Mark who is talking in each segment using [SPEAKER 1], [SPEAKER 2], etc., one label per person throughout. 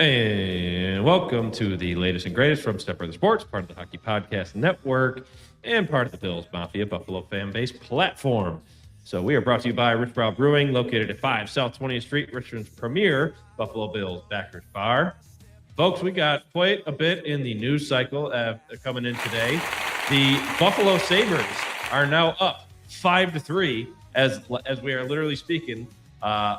[SPEAKER 1] And welcome to the latest and greatest from Step Brother Sports, part of the Hockey Podcast Network, and part of the Bills Mafia Buffalo fan base platform. So we are brought to you by Rich Brow Brewing, located at 5 South 20th Street, Richmond's premier Buffalo Bills backers bar. Folks, we got quite a bit in the news cycle coming in today. The Buffalo Sabres are now up 5-3 as we are literally speaking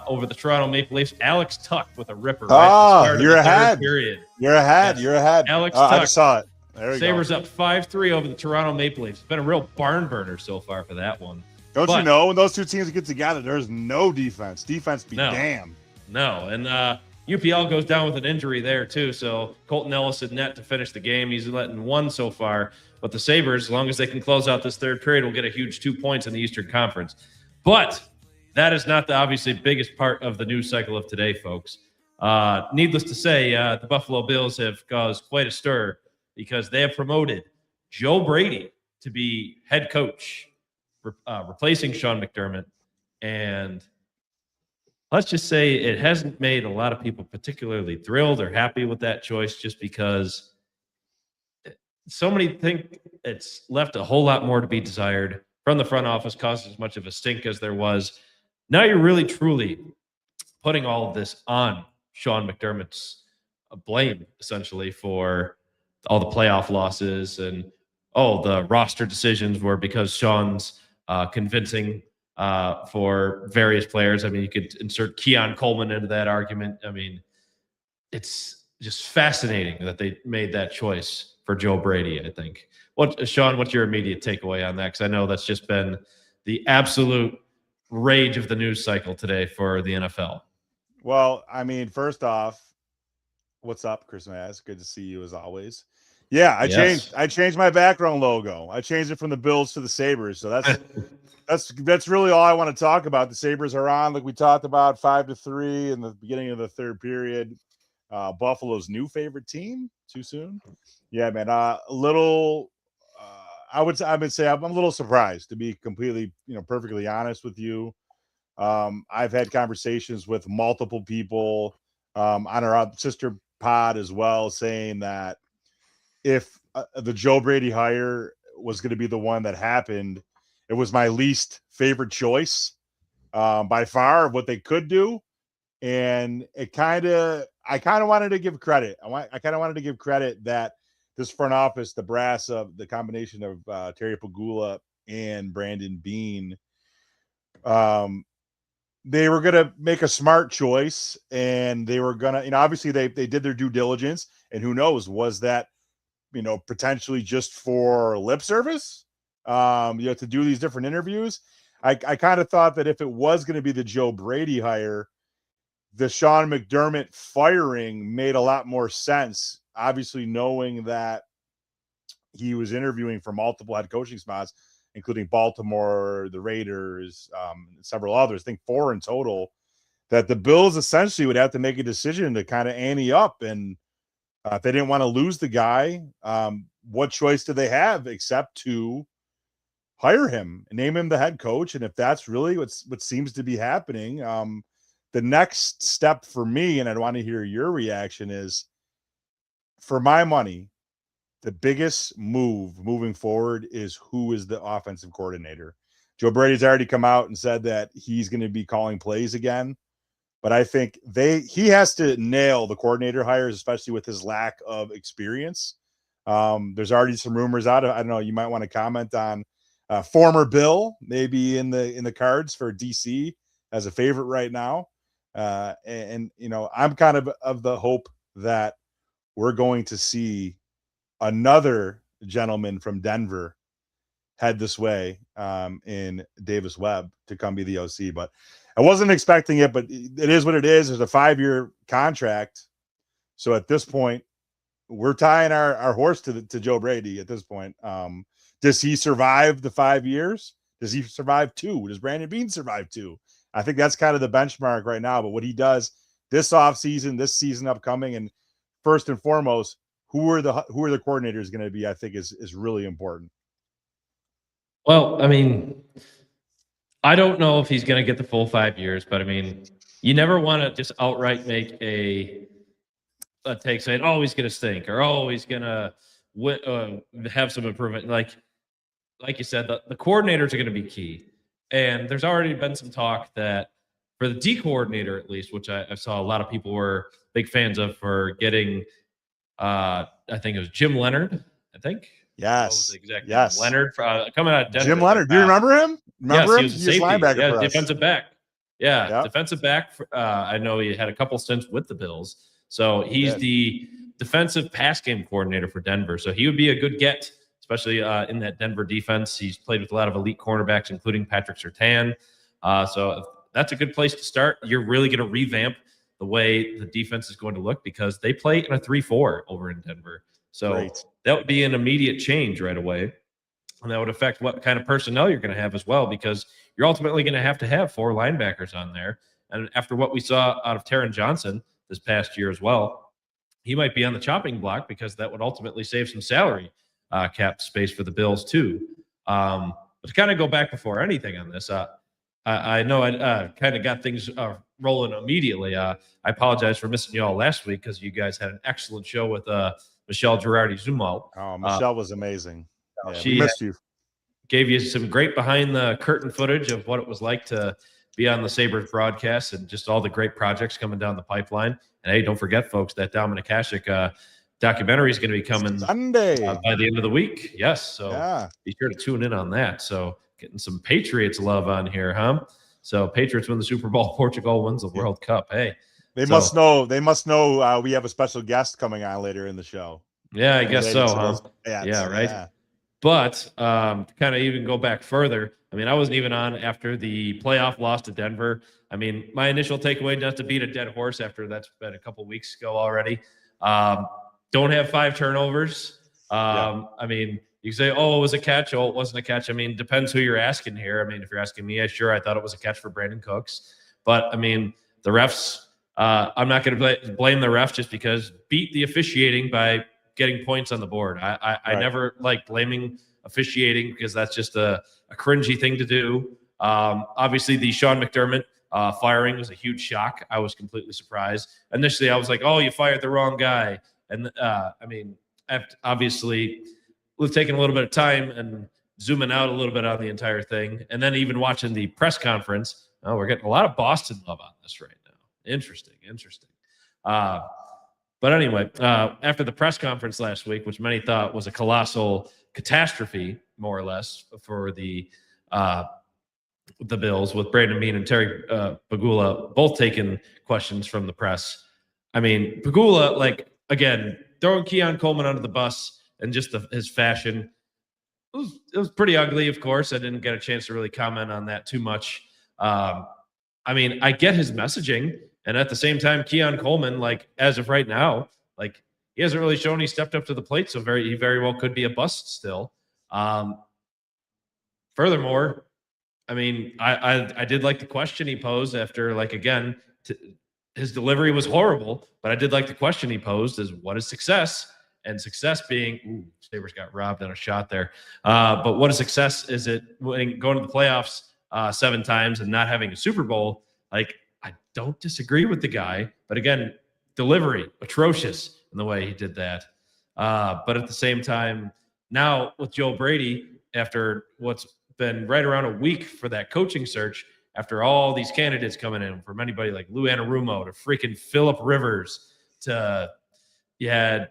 [SPEAKER 1] over the Toronto Maple Leafs. Alex Tuck with a ripper.
[SPEAKER 2] You're ahead. Period. You're ahead. Yes. You're ahead.
[SPEAKER 1] Alex Tuck.
[SPEAKER 2] I saw it. There we
[SPEAKER 1] Sabres
[SPEAKER 2] go.
[SPEAKER 1] up 5-3 over the Toronto Maple Leafs. It's been a real barn burner so far for that one.
[SPEAKER 2] Don't you know when those two teams get together, there's no defense. Defense be damned.
[SPEAKER 1] No, and UPL goes down with an injury there too. So Colton Ellis in net to finish the game. He's letting one so far. But the Sabres, as long as they can close out this third period, will get a huge 2 points in the Eastern Conference. But that is not the obviously biggest part of the news cycle of today, folks. Needless to say, the Buffalo Bills have caused quite a stir because they have promoted Joe Brady to be head coach, replacing Sean McDermott. And let's just say it hasn't made a lot of people particularly thrilled or happy with that choice, just because so many think it's left a whole lot more to be desired from the front office, caused as much of a stink as there was. Now you're really, truly putting all of this on Sean McDermott's blame, essentially, for all the playoff losses and, the roster decisions were because Sean's convincing for various players. I mean, you could insert Keon Coleman into that argument. I mean, it's just fascinating that they made that choice for Joe Brady, I think. Sean, what's your immediate takeaway on that? Because I know that's just been the absolute rage of the news cycle today for the NFL.
[SPEAKER 2] Well, I mean, first off, what's up, Chris Maz? Good to see you as always. Yeah, I changed my background logo. I changed it from the Bills to the Sabres. So that's really all I want to talk about. The Sabres are on, like we talked about, 5-3 in the beginning of the third period. Buffalo's new favorite team. Too soon? Yeah, man. I would say I'm a little surprised, to be completely, perfectly honest with you. I've had conversations with multiple people on our sister pod as well, saying that if the Joe Brady hire was going to be the one that happened, it was my least favorite choice by far of what they could do. And I kind of wanted to give credit. I kind of wanted to give credit that this front office, the brass of the combination of Terry Pegula and Brandon Beane, they were going to make a smart choice, and they were going to, obviously they did their due diligence, and who knows, was that, potentially just for lip service, to do these different interviews. I kind of thought that if it was going to be the Joe Brady hire, the Sean McDermott firing made a lot more sense, obviously knowing that he was interviewing for multiple head coaching spots, including Baltimore, the Raiders, several others, I think 4 in total, that the Bills essentially would have to make a decision to kind of ante up. And if they didn't want to lose the guy, what choice do they have except to hire him and name him the head coach? And if that's really what seems to be happening, the next step for me, and I'd want to hear your reaction, is, for my money, the biggest moving forward is who is the offensive coordinator. Joe Brady's already come out and said that he's going to be calling plays again, but I think he has to nail the coordinator hires, especially with his lack of experience. There's already some rumors out. I don't know. You might want to comment on former Bill, maybe in the cards for DC as a favorite right now. And I'm kind of the hope that we're going to see another gentleman from Denver head this way in Davis Webb to come be the OC. But I wasn't expecting it, but it is what it is. There's a 5-year contract. So at this point, we're tying our horse to Joe Brady at this point. Does he survive the 5 years? Does he survive 2? Does Brandon Beane survive 2? I think that's kind of the benchmark right now. But what he does this offseason, this season upcoming, and first and foremost, who are the coordinators going to be, I think is really important.
[SPEAKER 1] Well, I mean, I don't know if he's going to get the full 5 years, but I mean, you never want to just outright make a take saying, "Oh, he's going to stink," or "Oh, he's going to have some improvement." Like you said, the coordinators are going to be key. And there's already been some talk that for the D coordinator, at least, which I saw a lot of people were big fans of for getting, I think it was Jim Leonard. I think. What was the
[SPEAKER 2] Yes.
[SPEAKER 1] exact name?
[SPEAKER 2] Yes.
[SPEAKER 1] Leonard coming out of Denver.
[SPEAKER 2] Jim Leonard. Do you remember him?
[SPEAKER 1] Yes,
[SPEAKER 2] Remember
[SPEAKER 1] he
[SPEAKER 2] him?
[SPEAKER 1] was a
[SPEAKER 2] He was
[SPEAKER 1] safety.
[SPEAKER 2] linebacker
[SPEAKER 1] Yeah,
[SPEAKER 2] for us.
[SPEAKER 1] defensive back. Yeah,
[SPEAKER 2] Yep.
[SPEAKER 1] defensive back. I know he had a couple stints with the Bills. So he's
[SPEAKER 2] did.
[SPEAKER 1] the defensive pass game coordinator for Denver. So he would be a good get, especially in that Denver defense. He's played with a lot of elite cornerbacks, including Patrick Surtain. So that's a good place to start. You're really going to revamp the way the defense is going to look because they play in a 3-4 over in Denver. So
[SPEAKER 2] Great.
[SPEAKER 1] that would be an immediate change right away. And that would affect what kind of personnel you're going to have as well, because you're ultimately going to have 4 linebackers on there. And after what we saw out of Taron Johnson this past year as well, he might be on the chopping block because that would ultimately save some salary cap space for the Bills too. But to kind of go back before anything on this, I know I kind of got things rolling immediately. I apologize for missing you all last week because you guys had an excellent show with Michelle Girardi-Zumwalt.
[SPEAKER 2] Oh, Michelle was amazing. Yeah,
[SPEAKER 1] she
[SPEAKER 2] we missed you.
[SPEAKER 1] Gave you some great behind the curtain footage of what it was like to be on the Sabres broadcast and just all the great projects coming down the pipeline. And hey, don't forget, folks, that Dominic Hasek documentary is going to be coming
[SPEAKER 2] Sunday
[SPEAKER 1] by the end of the week. Yes. So
[SPEAKER 2] yeah.
[SPEAKER 1] Be sure to tune in on that. So getting some Patriots love on here, huh? So Patriots win the Super Bowl, Portugal wins the World Cup. Hey,
[SPEAKER 2] they must know. They must know we have a special guest coming on later in the show.
[SPEAKER 1] Yeah, I guess so, huh?
[SPEAKER 2] Yeah,
[SPEAKER 1] right.
[SPEAKER 2] Yeah.
[SPEAKER 1] But to kind of even go back further, I mean, I wasn't even on after the playoff loss to Denver. I mean, my initial takeaway, not to beat a dead horse after that's been a couple weeks ago already. Don't have 5 turnovers. I mean, you can say, oh, it was a catch. Oh, it wasn't a catch. I mean, depends who you're asking here. I mean, if you're asking me, I thought it was a catch for Brandon Cooks. But, I mean, the refs, I'm not going to blame the ref just because beat the officiating by getting points on the board. I never like blaming officiating because that's just a cringy thing to do. Obviously, the Sean McDermott firing was a huge shock. I was completely surprised. Initially, I was like, oh, you fired the wrong guy. And I mean, obviously, we've taken a little bit of time and zooming out a little bit on the entire thing. And then even watching the press conference, we're getting a lot of Boston love on this right now. Interesting. But anyway, after the press conference last week, which many thought was a colossal catastrophe, more or less, for the Bills, with Brandon Beane and Terry Pagula both taking questions from the press. I mean, Pagula, like, again, throwing Keon Coleman under the bus and just his fashion, it was pretty ugly, of course. I didn't get a chance to really comment on that too much. I mean, I get his messaging. And at the same time, Keon Coleman, like, as of right now, like, he hasn't really shown he stepped up to the plate. So he very well could be a bust still. Furthermore, I mean, I did like the question he posed after, like, again, his delivery was horrible, but I did like the question he posed is, what is success? And success being, Sabres got robbed on a shot there. But what is success? Is it going to the playoffs 7 times and not having a Super Bowl? Like, I don't disagree with the guy, but again, delivery, atrocious in the way he did that. But at the same time, now with Joe Brady, after what's been right around a week for that coaching search, after all these candidates coming in, from anybody like Lou Anarumo to freaking Phillip Rivers to you had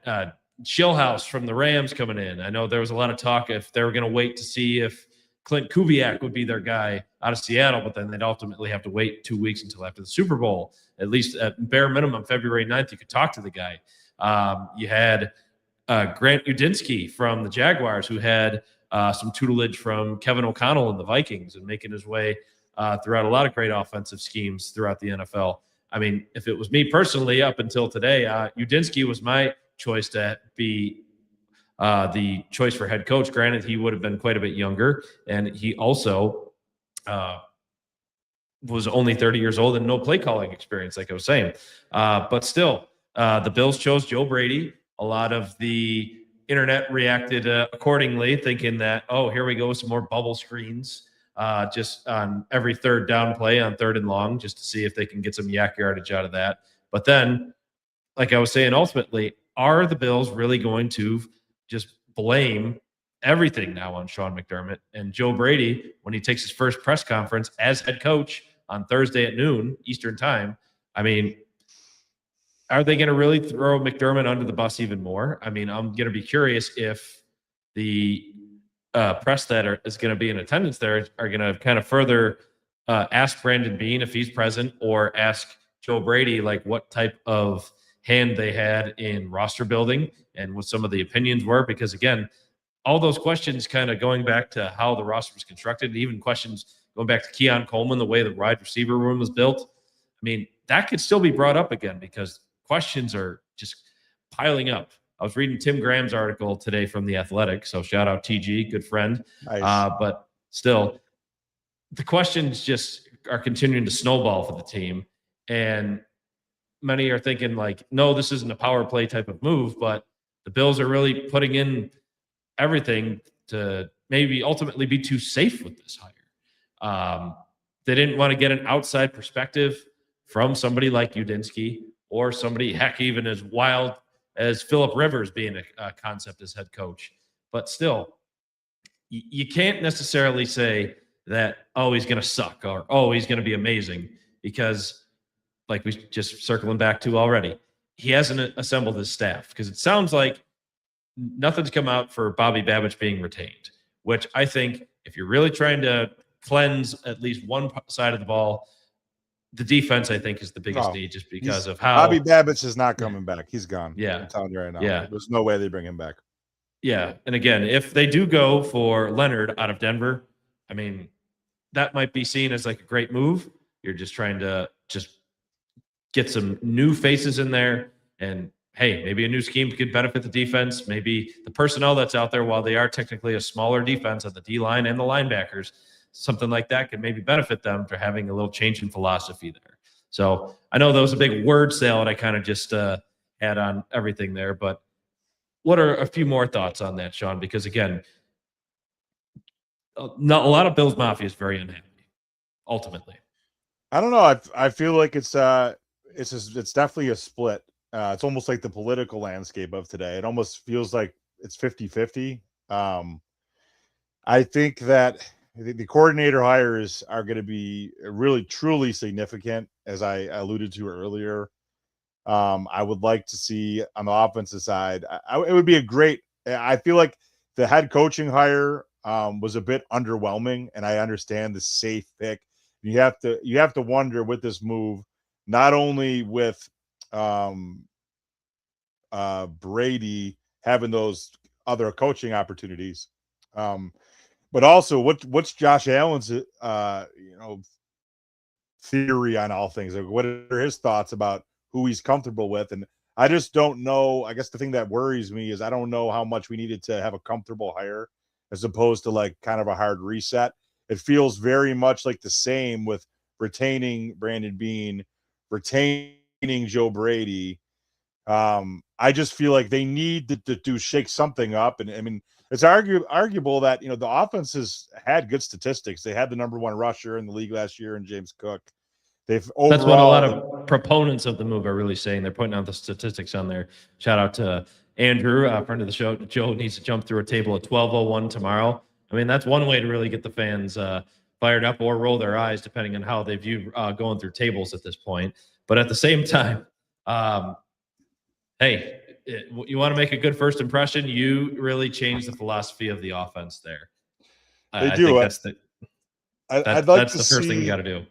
[SPEAKER 1] Shillhouse from the Rams coming in. I know there was a lot of talk if they were going to wait to see if Clint Kubiak would be their guy out of Seattle, but then they'd ultimately have to wait 2 weeks until after the Super Bowl. At least at bare minimum, February 9th, you could talk to the guy. You had Grant Udinski from the Jaguars, who had some tutelage from Kevin O'Connell and the Vikings and making his way throughout a lot of great offensive schemes throughout the NFL. I mean, if it was me personally up until today, Udinski was my choice to be the choice for head coach. Granted, he would have been quite a bit younger, and he also was only 30 years old and no play calling experience, like I was saying. But still, the Bills chose Joe Brady. A lot of the internet reacted accordingly, thinking that, oh, here we go, some more bubble screens just on every third down play on 3rd and long, just to see if they can get some yak yardage out of that. But then like I was saying, ultimately, are the Bills really going to just blame everything now on Sean McDermott and Joe Brady when he takes his first press conference as head coach on Thursday at noon Eastern time? I mean, are they going to really throw McDermott under the bus even more? I mean, I'm going to be curious if the press that is going to be in attendance there are going to kind of further ask Brandon Beane if he's present, or ask Joe Brady like what type of hand they had in roster building and what some of the opinions were. Because again, all those questions kind of going back to how the roster was constructed, even questions going back to Keon Coleman, the way the wide receiver room was built. I mean, that could still be brought up again because questions are just piling up. I was reading Tim Graham's article today from The Athletic, so shout out TG, good friend.
[SPEAKER 2] Nice.
[SPEAKER 1] But still, the questions just are continuing to snowball for the team. And many are thinking like, no, this isn't a power play type of move, but the Bills are really putting in everything to maybe ultimately be too safe with this hire. They didn't want to get an outside perspective from somebody like Udinski, or somebody, heck, even as wild as Phillip Rivers being a concept as head coach. But still, you can't necessarily say that, oh, he's going to suck, or, oh, he's going to be amazing, because like we just circling back to already, he hasn't assembled his staff, because it sounds like nothing's come out for Bobby Babbitt being retained, which I think if you're really trying to cleanse at least one side of the ball, the defense, I think, is the biggest need, just because of how
[SPEAKER 2] Bobby Babbitt is not coming back. He's gone.
[SPEAKER 1] Yeah.
[SPEAKER 2] I'm telling you right now.
[SPEAKER 1] Yeah.
[SPEAKER 2] There's no way they bring him back.
[SPEAKER 1] Yeah. And again, if they do go for Leonard out of Denver, I mean, that might be seen as like a great move. You're just trying to just get some new faces in there, and hey, maybe a new scheme could benefit the defense. Maybe the personnel that's out there, while they are technically a smaller defense at the D line and the linebackers, something like that could maybe benefit them for having a little change in philosophy there. So I know that was a big word salad I kind of just had on everything there, but what are a few more thoughts on that, Sean? Because again, a lot of Bills Mafia is very unhappy, ultimately.
[SPEAKER 2] I don't know. I feel like it's definitely a split. It's almost like the political landscape of today. It almost feels like it's 50-50. I think that the coordinator hires are going to be really, truly significant, as I alluded to earlier. I would like to see on the offensive side. It would be a great. I feel like the head coaching hire was a bit underwhelming, and I understand the safe pick. You have to wonder with this move, not only with Brady having those other coaching opportunities, but also what's Josh Allen's theory on all things. Like, what are his thoughts about who he's comfortable with? And I just don't know. I guess the thing that worries me is I don't know how much we needed to have a comfortable hire as opposed to like kind of a hard reset. It feels very much like the same with retaining Brandon Beane, retaining Joe Brady. I just feel like they need to shake something up. And I mean, it's arguable that, the offense has had good statistics. They had the number one rusher in the league last year in James Cook. That's
[SPEAKER 1] what a lot of proponents of the move are really saying. They're putting out the statistics on there. Shout out to Andrew, friend of the show. Joe needs to jump through a table at 12:01 tomorrow. I mean, that's one way to really get the fans fired up, or roll their eyes, depending on how they view going through tables at this point. But at the same time, hey, you want to make a good first impression, you really change the philosophy of the offense there.
[SPEAKER 2] They
[SPEAKER 1] I
[SPEAKER 2] do.
[SPEAKER 1] think that's the first thing you got to do.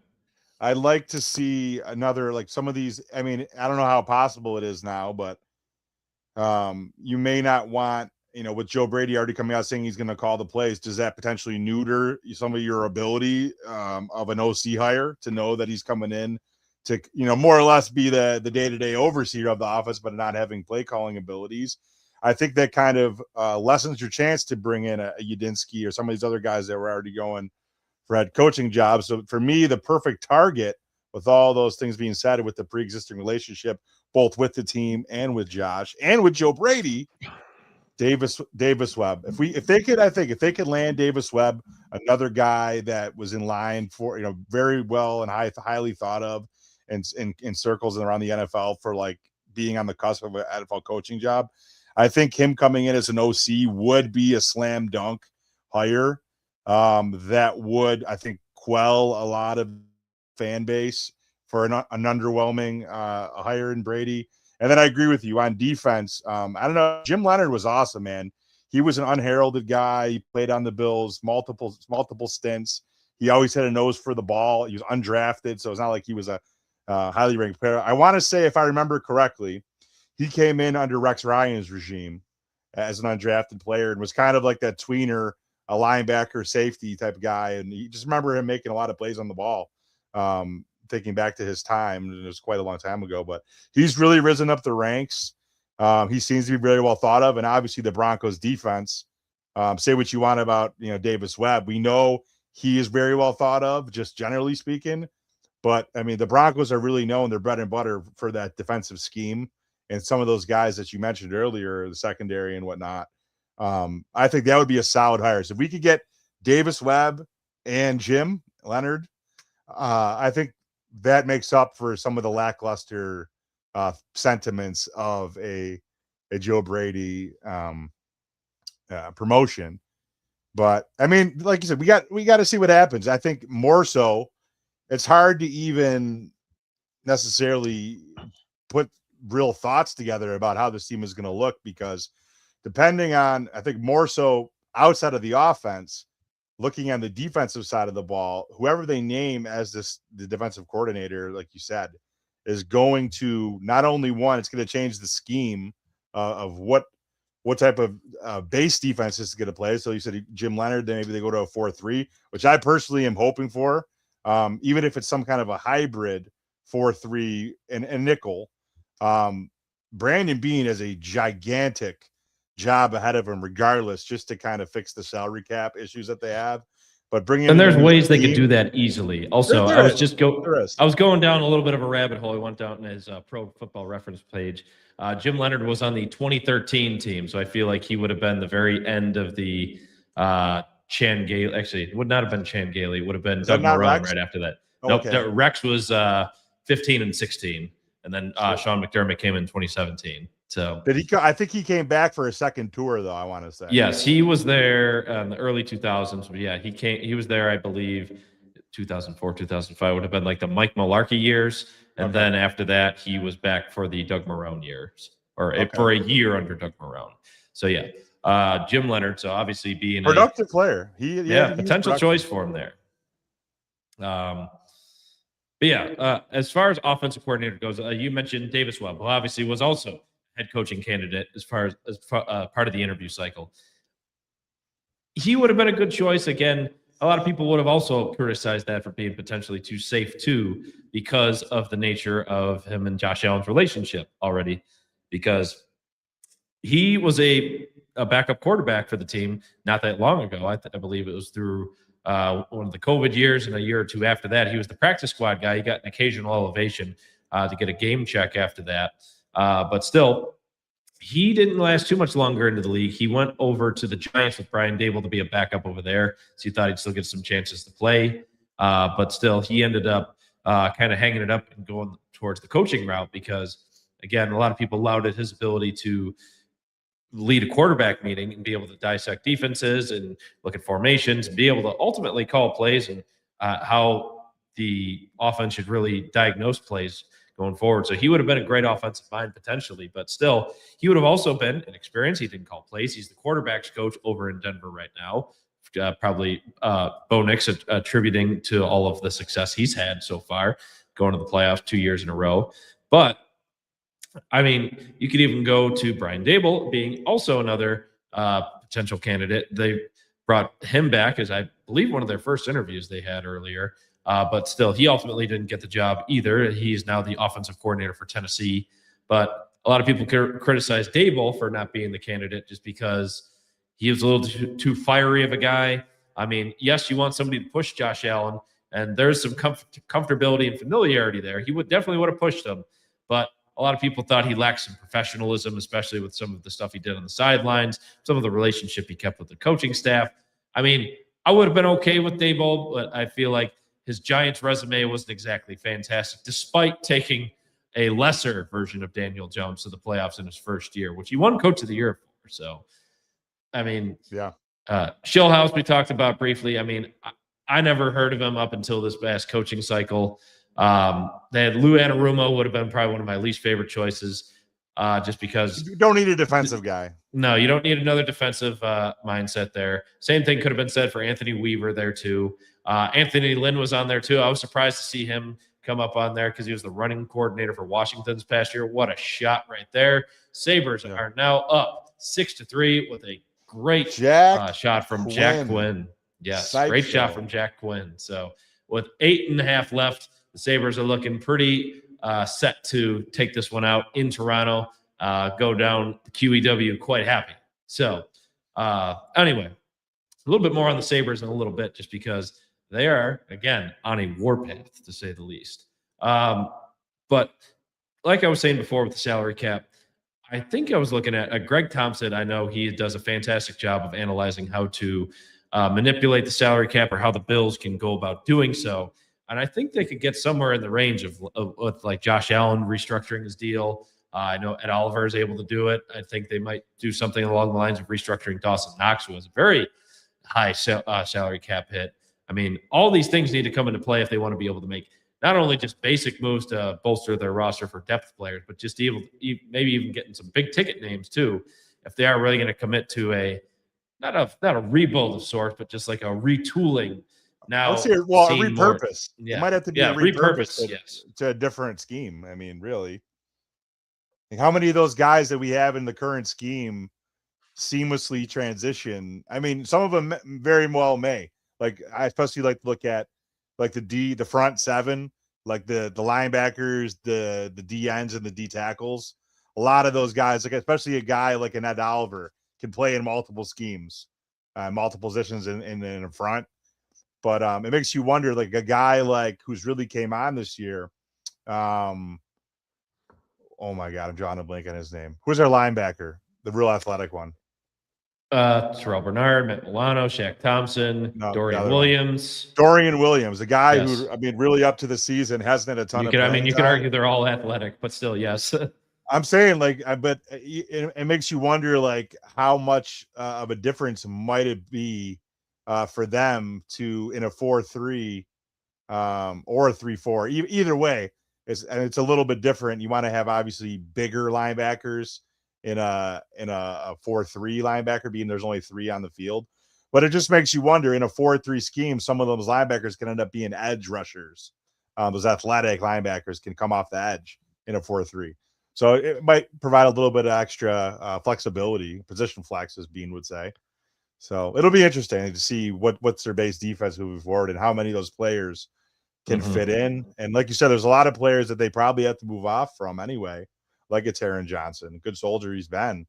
[SPEAKER 2] I'd like to see another, like some of these. I mean, I don't know how possible it is now, but you may not want, with Joe Brady already coming out saying he's going to call the plays, does that potentially neuter some of your ability of an OC hire to know that he's coming in to, more or less be the day-to-day overseer of the offense, but not having play calling abilities? I think that kind of lessens your chance to bring in a Udinski or some of these other guys that were already going for head coaching jobs. So for me, the perfect target, with all those things being said, with the pre-existing relationship, both with the team and with Josh and with Joe Brady, Davis Webb. If they could land Davis Webb, another guy that was in line for, very well and highly thought of in circles and around the NFL for like being on the cusp of an NFL coaching job. I think him coming in as an OC would be a slam dunk hire that would, I think, quell a lot of fan base for an underwhelming hire in Brady. And then I agree with you on defense. I don't know. Jim Leonard was awesome, man. He was an unheralded guy. He played on the Bills multiple stints. He always had a nose for the ball. He was undrafted, so it's not like he was a highly ranked player. I want to say, if I remember correctly, he came in under Rex Ryan's regime as an undrafted player and was kind of like that tweener, a linebacker, safety type of guy. And you just remember him making a lot of plays on the ball. Thinking back to his time, and it was quite a long time ago, but he's really risen up the ranks. He seems to be very well thought of, and obviously the Broncos defense. Say what you want about Davis Webb. We know he is very well thought of, just generally speaking. But I mean, the Broncos are really known their bread and butter for that defensive scheme, and some of those guys that you mentioned earlier, the secondary and whatnot. I think that would be a solid hire. So if we could get Davis Webb and Jim Leonard, I think that makes up for some of the lackluster sentiments of a Joe Brady promotion. But I mean, like you said, we got to see what happens. I think more so, it's hard to even necessarily put real thoughts together about how this team is going to look, because depending on, I think more so outside of the offense, looking on the defensive side of the ball, whoever they name as the defensive coordinator, like you said, is going to not only it's going to change the scheme of what type of base defense is going to play. So you said Jim Leonard, then maybe they go to a 4-3, which I personally am hoping for, even if it's some kind of a hybrid 4-3 and nickel. Brandon Beane has a gigantic job ahead of him regardless, just to kind of fix the salary cap issues that they have. But bringing
[SPEAKER 1] and there's ways they could do that easily. Also, I was going down a little bit of a rabbit hole. I went down his Pro Football Reference page. Jim Leonard was on the 2013 team, so I feel like he would have been the very end of the Chan Gailey. Actually, it would not have been Chan Gailey. It would have been Doug Marrone right after that. Okay. Nope, Rex was 15 and 16, and then Sean McDermott came in 2017. So
[SPEAKER 2] did he? I think he came back for a second tour, though. I want to say
[SPEAKER 1] yes, he was there in the early 2000s. But yeah, he was there, I believe, 2004, 2005 would have been like the Mike Mularkey years, and then after that, he was back for the Doug Marrone years, or for a year under Doug Marrone. So yeah, Jim Leonard. So obviously being
[SPEAKER 2] productive player,
[SPEAKER 1] potential choice for him there. But yeah, as far as offensive coordinator goes, you mentioned Davis Webb, who obviously was also head coaching candidate as part of the interview cycle. He would have been a good choice. Again, a lot of people would have also criticized that for being potentially too safe too, because of the nature of him and Josh Allen's relationship already, because he was a backup quarterback for the team not that long ago. I believe it was through one of the COVID years, and a year or two after that, he was the practice squad guy. He got an occasional elevation to get a game check after that. But still, he didn't last too much longer into the league. He went over to the Giants with Brian Dable to be a backup over there. So he thought he'd still get some chances to play. But still, he ended up kind of hanging it up and going towards the coaching route because, again, a lot of people lauded his ability to lead a quarterback meeting and be able to dissect defenses and look at formations and be able to ultimately call plays and how the offense should really diagnose plays going forward. So he would have been a great offensive mind potentially, but still, he would have also been an experience. He didn't call plays. He's the quarterback's coach over in Denver right now. Probably Bo Nix attributing to all of the success he's had so far, going to the playoffs 2 years in a row. But I mean, you could even go to Brian Dable being also another potential candidate. They brought him back as, I believe, one of their first interviews they had earlier. But still, he ultimately didn't get the job either. He's now the offensive coordinator for Tennessee. But a lot of people criticize Dable for not being the candidate just because he was a little too fiery of a guy. I mean, yes, you want somebody to push Josh Allen, and there's some comfortability and familiarity there. He definitely would have pushed him. But a lot of people thought he lacked some professionalism, especially with some of the stuff he did on the sidelines, some of the relationship he kept with the coaching staff. I mean, I would have been okay with Dable, but I feel like his Giants resume wasn't exactly fantastic, despite taking a lesser version of Daniel Jones to the playoffs in his first year, which he won Coach of the Year for. So, I mean,
[SPEAKER 2] Yeah.
[SPEAKER 1] Schillhouse we talked about briefly. I mean, I never heard of him up until this past coaching cycle. They had Lou Anarumo, would have been probably one of my least favorite choices, just because
[SPEAKER 2] you don't need a defensive guy.
[SPEAKER 1] No, you don't need another defensive mindset there. Same thing could have been said for Anthony Weaver there too. Anthony Lynn was on there too. I was surprised to see him come up on there because he was the running coordinator for Washington this past year. What a shot right there. Sabres are now up 6-3 with a great shot from
[SPEAKER 2] Quinn.
[SPEAKER 1] Jack Quinn. Yes, great shot from Jack Quinn. So with 8.5 left, the Sabres are looking pretty set to take this one out in Toronto. Go down the QEW quite happy. So anyway, a little bit more on the Sabres in a little bit, just because they are, again, on a warpath, to say the least. But like I was saying before with the salary cap, I think I was looking at Greg Thompson. I know he does a fantastic job of analyzing how to manipulate the salary cap, or how the Bills can go about doing so. And I think they could get somewhere in the range of like Josh Allen restructuring his deal. I know Ed Oliver is able to do it. I think they might do something along the lines of restructuring Dawson Knox, who has a very high salary cap hit. I mean, all these things need to come into play if they want to be able to make not only just basic moves to bolster their roster for depth players, but just maybe even getting some big ticket names too, if they are really going to commit to a not a rebuild of sorts, but just like a retooling. Now,
[SPEAKER 2] let's say, a repurpose.
[SPEAKER 1] Yeah,
[SPEAKER 2] it might have to be a repurpose to a different scheme. I mean, really. Like, how many of those guys that we have in the current scheme seamlessly transition? I mean, some of them very well may. Like, I especially like to look at like the front seven, like the linebackers, the D ends, and the D tackles. A lot of those guys, like especially a guy like an Ed Oliver, can play in multiple schemes, multiple positions in front. But it makes you wonder, like a guy like who's really came on this year. Oh my God, I'm drawing a blank on his name. Who's our linebacker? The real athletic one.
[SPEAKER 1] Terrell Bernard, Matt Milano, Shaq Thompson, Dorian Williams.
[SPEAKER 2] Dorian Williams, a guy who, I mean, really up to the season hasn't had a ton of playing time.
[SPEAKER 1] You could argue they're all athletic, but still, yes.
[SPEAKER 2] I'm saying, like, but it makes you wonder, like, how much of a difference might it be for them to in a 4-3 or a 3-4. Either way, it's a little bit different. You want to have obviously bigger linebackers in a 4-3 linebacker, being there's only 3 on the field. But it just makes you wonder, in a 4-3 scheme, some of those linebackers can end up being edge rushers. Those athletic linebackers can come off the edge in a 4-3. So it might provide a little bit of extra flexibility, position flex, as Bean would say. So it'll be interesting to see what's their base defense moving forward and how many of those players can fit in. And like you said, there's a lot of players that they probably have to move off from anyway, like a Taron Johnson, good soldier he's been.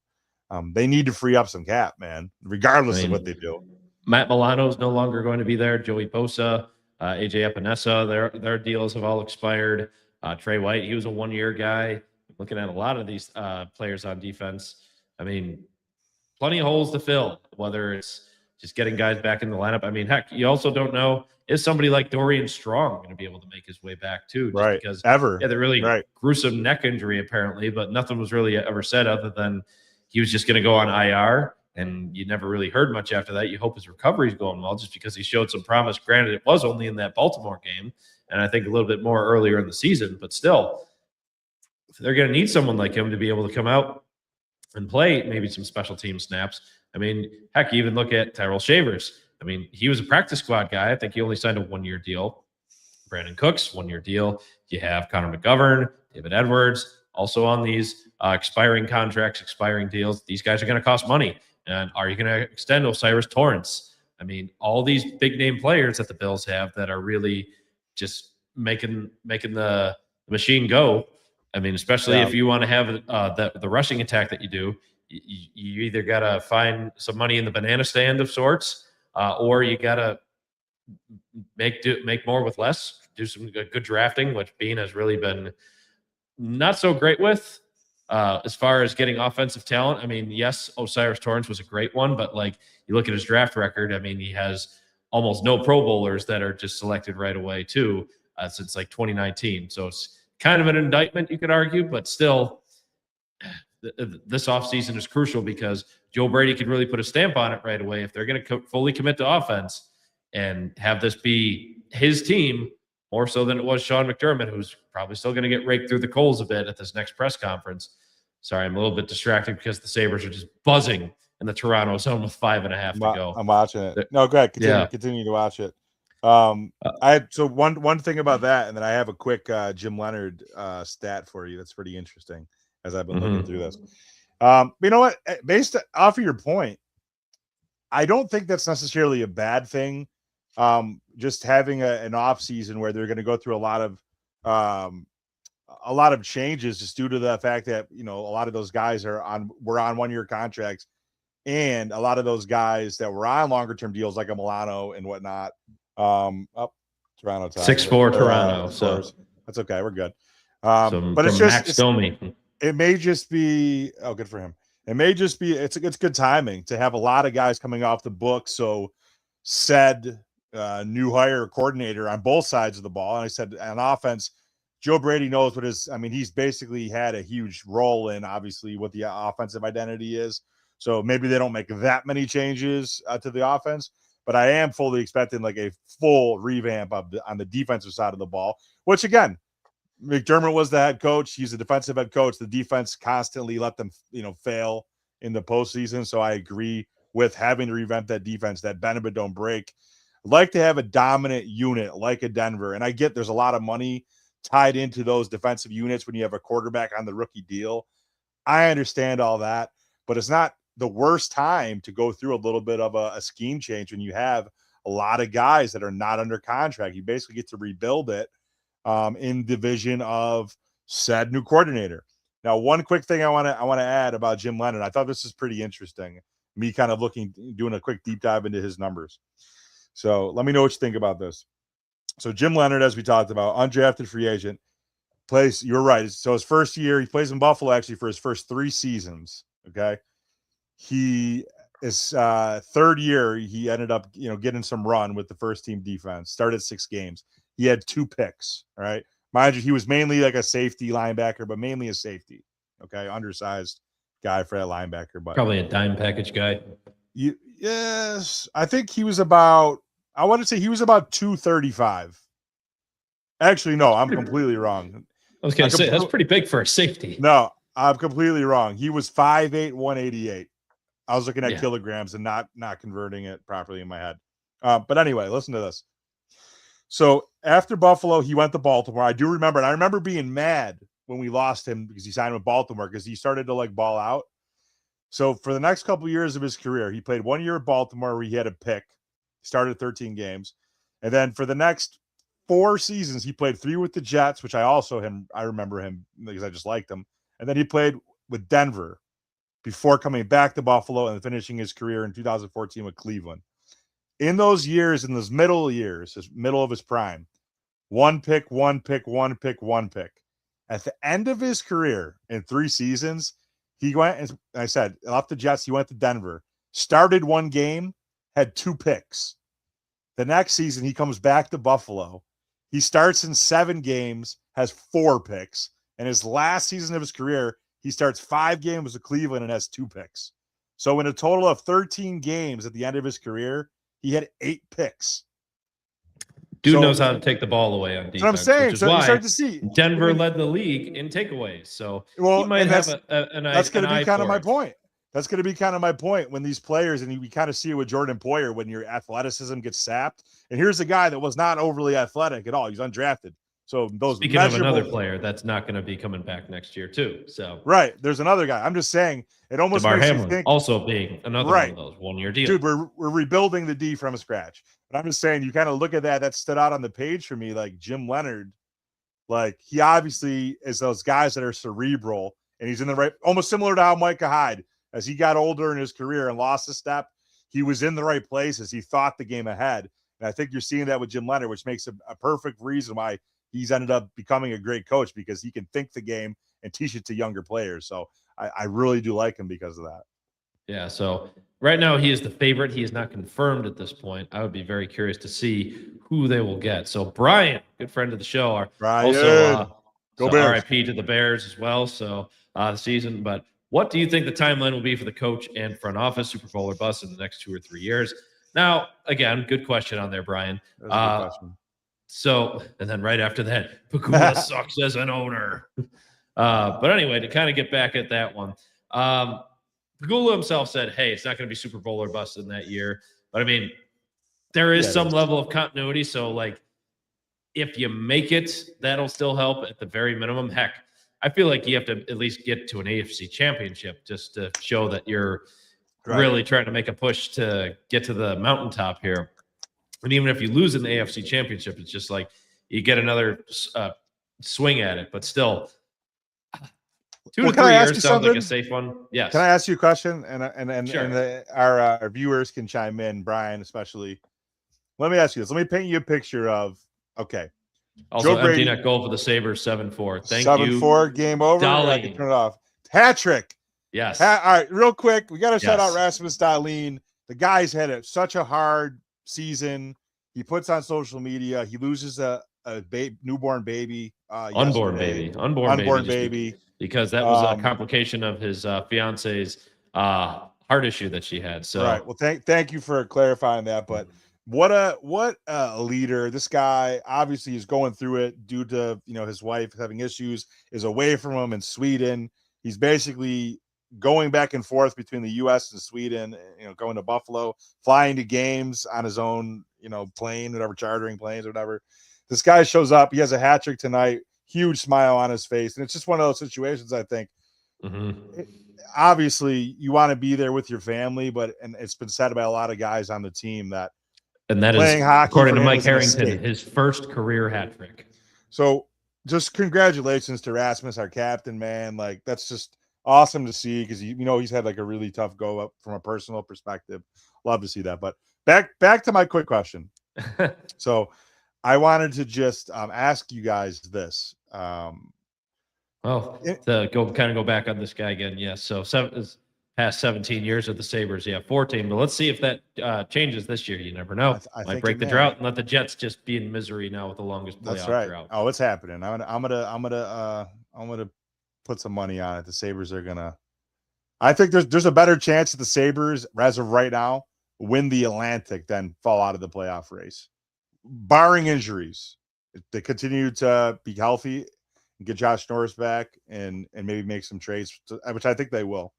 [SPEAKER 2] They need to free up some cap, man, regardless of what they do.
[SPEAKER 1] Matt Milano is no longer going to be there. Joey Bosa, AJ Epinesa, their deals have all expired. Trey White, he was a 1-year guy. Looking at a lot of these players on defense, I mean, plenty of holes to fill, whether it's just getting guys back in the lineup. I mean, heck, you also don't know, is somebody like Dorian Strong going to be able to make his way back too?
[SPEAKER 2] Right.
[SPEAKER 1] Because
[SPEAKER 2] the
[SPEAKER 1] really gruesome neck injury apparently, but nothing was really ever said other than he was just going to go on IR, and you never really heard much after that. You hope his recovery is going well, just because he showed some promise. Granted, it was only in that Baltimore game, and I think a little bit more earlier in the season, but still, they're going to need someone like him to be able to come out and play maybe some special team snaps. I mean, heck, you even look at Tyrell Shavers. I mean, he was a practice squad guy. I think he only signed a 1-year deal. Brandon Cooks, 1-year deal. You have Connor McGovern, David Edwards, also on these expiring contracts, expiring deals. These guys are going to cost money. And are you going to extend Osiris Torrance? I mean, all these big name players that the Bills have that are really just making the machine go. I mean, especially if you want to have the rushing attack that you do, you either got to find some money in the banana stand of sorts, or you got to make more with less, do some good drafting, which Bean has really been not so great with as far as getting offensive talent. I mean, yes, Osiris Torrance was a great one, but like you look at his draft record, I mean, he has almost no Pro Bowlers that are just selected right away too, since like 2019. So it's kind of an indictment, you could argue, but still, this offseason is crucial because Joe Brady could really put a stamp on it right away if they're going to fully commit to offense and have this be his team more so than it was Sean McDermott, who's probably still going to get raked through the coals a bit at this next press conference. Sorry, I'm a little bit distracted because the Sabres are just buzzing in the Toronto zone with 5.5 to go.
[SPEAKER 2] I'm watching it. No, go ahead. Continue to watch it. So one thing about that, and then I have a quick Jim Leonard stat for you that's pretty interesting as I've been looking through this. You know what? Based off of your point, I don't think that's necessarily a bad thing. Just having an off season where they're going to go through a lot of changes just due to the fact that, you know, a lot of those guys were on 1-year contracts, and a lot of those guys that were on longer term deals like a Milano and whatnot. Toronto
[SPEAKER 1] 6-4 Toronto. So
[SPEAKER 2] that's okay. We're good.
[SPEAKER 1] But it's just
[SPEAKER 2] it may just be good for him. It may just be it's good timing to have a lot of guys coming off the book. So said new hire coordinator on both sides of the ball. And I said on offense, Joe Brady knows what he's basically had a huge role in obviously what the offensive identity is. So maybe they don't make that many changes to the offense, but I am fully expecting like a full revamp on the defensive side of the ball, which again, McDermott was the head coach. He's a defensive head coach. The defense constantly let them, fail in the postseason. So I agree with having to revamp that defense, that bend but don't break. I'd like to have a dominant unit like a Denver. And I get there's a lot of money tied into those defensive units when you have a quarterback on the rookie deal. I understand all that, but it's not the worst time to go through a little bit of a scheme change when you have a lot of guys that are not under contract. You basically get to rebuild it in division of said new coordinator. Now, one quick thing I want to add about Jim Leonard. I thought this is pretty interesting. Me kind of doing a quick deep dive into his numbers. So let me know what you think about this. So Jim Leonard, as we talked about, undrafted free agent, plays. You're right. So his first year, he plays in Buffalo actually for his first 3 seasons. Okay, he is third year. He ended up getting some run with the first team defense. Started 6 games. He had 2 picks. All right, mind you, he was mainly like a safety linebacker, but mainly a safety. Okay, undersized guy for that linebacker, but
[SPEAKER 1] probably a dime package guy.
[SPEAKER 2] Yes, I think he was about. I want to say he was about 235. Actually, no, I'm completely wrong.
[SPEAKER 1] I was going to say that's pretty big for a safety.
[SPEAKER 2] No, I'm completely wrong. He was 5'8", 188. I was looking at kilograms and not converting it properly in my head. But anyway, listen to this. So after Buffalo, he went to Baltimore. I do remember, and I remember being mad when we lost him because he signed with Baltimore because he started to ball out. So for the next couple of years of his career, he played 1 year at Baltimore where he had a pick. He started 13 games. And then for the next 4 seasons, he played 3 with the Jets, which I remember him because I just liked him. And then he played with Denver before coming back to Buffalo and finishing his career in 2014 with Cleveland. In those years, in those middle years, his middle of his prime, 1 pick, 1 pick, 1 pick, 1 pick. At the end of his career in 3 seasons, he went, and I said, left the Jets, he went to Denver, started 1 game, had 2 picks. The next season, he comes back to Buffalo. He starts in 7 games, has 4 picks. And his last season of his career, he starts 5 games with Cleveland and has 2 picks. So in a total of 13 games at the end of his career, he had 8 picks.
[SPEAKER 1] Dude knows how to take the ball away on defense.
[SPEAKER 2] That's what I'm saying.
[SPEAKER 1] Which is
[SPEAKER 2] so
[SPEAKER 1] why
[SPEAKER 2] you start to see
[SPEAKER 1] Denver led the league in takeaways. So
[SPEAKER 2] he
[SPEAKER 1] might have
[SPEAKER 2] that's going to be kind of my point. That's going to be kind of my point when these players, and we kind of see it with Jordan Poyer, when your athleticism gets sapped. And here's a guy that was not overly athletic at all. He's undrafted. So those
[SPEAKER 1] speaking of another player that's not going to be coming back next year too. So
[SPEAKER 2] right, there's another guy. I'm just saying it almost
[SPEAKER 1] DeMar
[SPEAKER 2] makes
[SPEAKER 1] Hamlin
[SPEAKER 2] you think
[SPEAKER 1] also being another one of those 1-year deals.
[SPEAKER 2] Dude, we're rebuilding the D from scratch. But I'm just saying, you kind of look at that stood out on the page for me, like Jim Leonard. Like he obviously is those guys that are cerebral, and he's in the right, almost similar to how Micah Hyde, as he got older in his career and lost a step, he was in the right places. He thought the game ahead. And I think you're seeing that with Jim Leonard, which makes a perfect reason why he's ended up becoming a great coach, because he can think the game and teach it to younger players. So I really do like him because of that.
[SPEAKER 1] Yeah. So right now he is the favorite. He is not confirmed at this point. I would be very curious to see who they will get. So Brian, good friend of the show, also
[SPEAKER 2] Go
[SPEAKER 1] So
[SPEAKER 2] Bears.
[SPEAKER 1] RIP to the Bears as well. So the season. But what do you think the timeline will be for the coach and front office, Super Bowl or bust, in the next 2 or 3 years? Now, again, good question on there, Brian.
[SPEAKER 2] That's a good question.
[SPEAKER 1] So, and then right after that, Pagula sucks as an owner. But anyway, to kind of get back at that one, Pagula himself said, hey, it's not going to be Super Bowl or bust in that year. But I mean, there is some level of continuity. So, like, if you make it, that'll still help at the very minimum. Heck, I feel like you have to at least get to an AFC championship just to show that you're really trying to make a push to get to the mountaintop here. And even if you lose in the AFC championship, it's just like you get another swing at it. But still, 2 to 3 years sounds like a safe one. Yes.
[SPEAKER 2] Can I ask you a question? And
[SPEAKER 1] Sure.
[SPEAKER 2] Our viewers can chime in, Brian especially. Let me ask you this. Let me paint you a picture of, okay.
[SPEAKER 1] Also, Joe Brady, empty net goal for the Sabres, 7-4. Thank you.
[SPEAKER 2] 7-4, game over. I can turn it off. Hat trick.
[SPEAKER 1] Yes.
[SPEAKER 2] All right, real quick. We got to shout out Rasmus Dahlin. The guy's had such a hard season. He puts on social media. He loses a newborn baby.
[SPEAKER 1] Unborn baby. Because that was a complication of his fiance's heart issue that she had. So,
[SPEAKER 2] right. Well, thank you for clarifying that. But what a leader. This guy obviously is going through it due to, his wife having issues, is away from him in Sweden. He's basically going back and forth between the U.S. and Sweden, going to Buffalo, flying to games on his own, plane, whatever, chartering planes or whatever. This guy shows up. He has a hat trick tonight, huge smile on his face. And it's just one of those situations, I think. Obviously, you want to be there with your family, and it's been said by a lot of guys on the team that
[SPEAKER 1] is, according to Mike Harrington, his first career hat trick.
[SPEAKER 2] So just congratulations to Rasmus, our captain, man. Like, that's just awesome to see, because he's had like a really tough go up from a personal perspective. Love to see that. But back to my quick question. So I wanted to just ask you guys this.
[SPEAKER 1] To go back on this guy again. Yes. So past 17 years with the Sabres. Yeah, 14. But let's see if that changes this year. You never know. I might break the drought and let the Jets just be in misery now with the longest playoff drought.
[SPEAKER 2] Oh, it's happening. I'm gonna put some money on it. The Sabres are gonna. I think there's a better chance that the Sabres, as of right now, win the Atlantic than fall out of the playoff race, barring injuries. If they continue to be healthy and get Josh Norris back and maybe make some trades, which I think they will.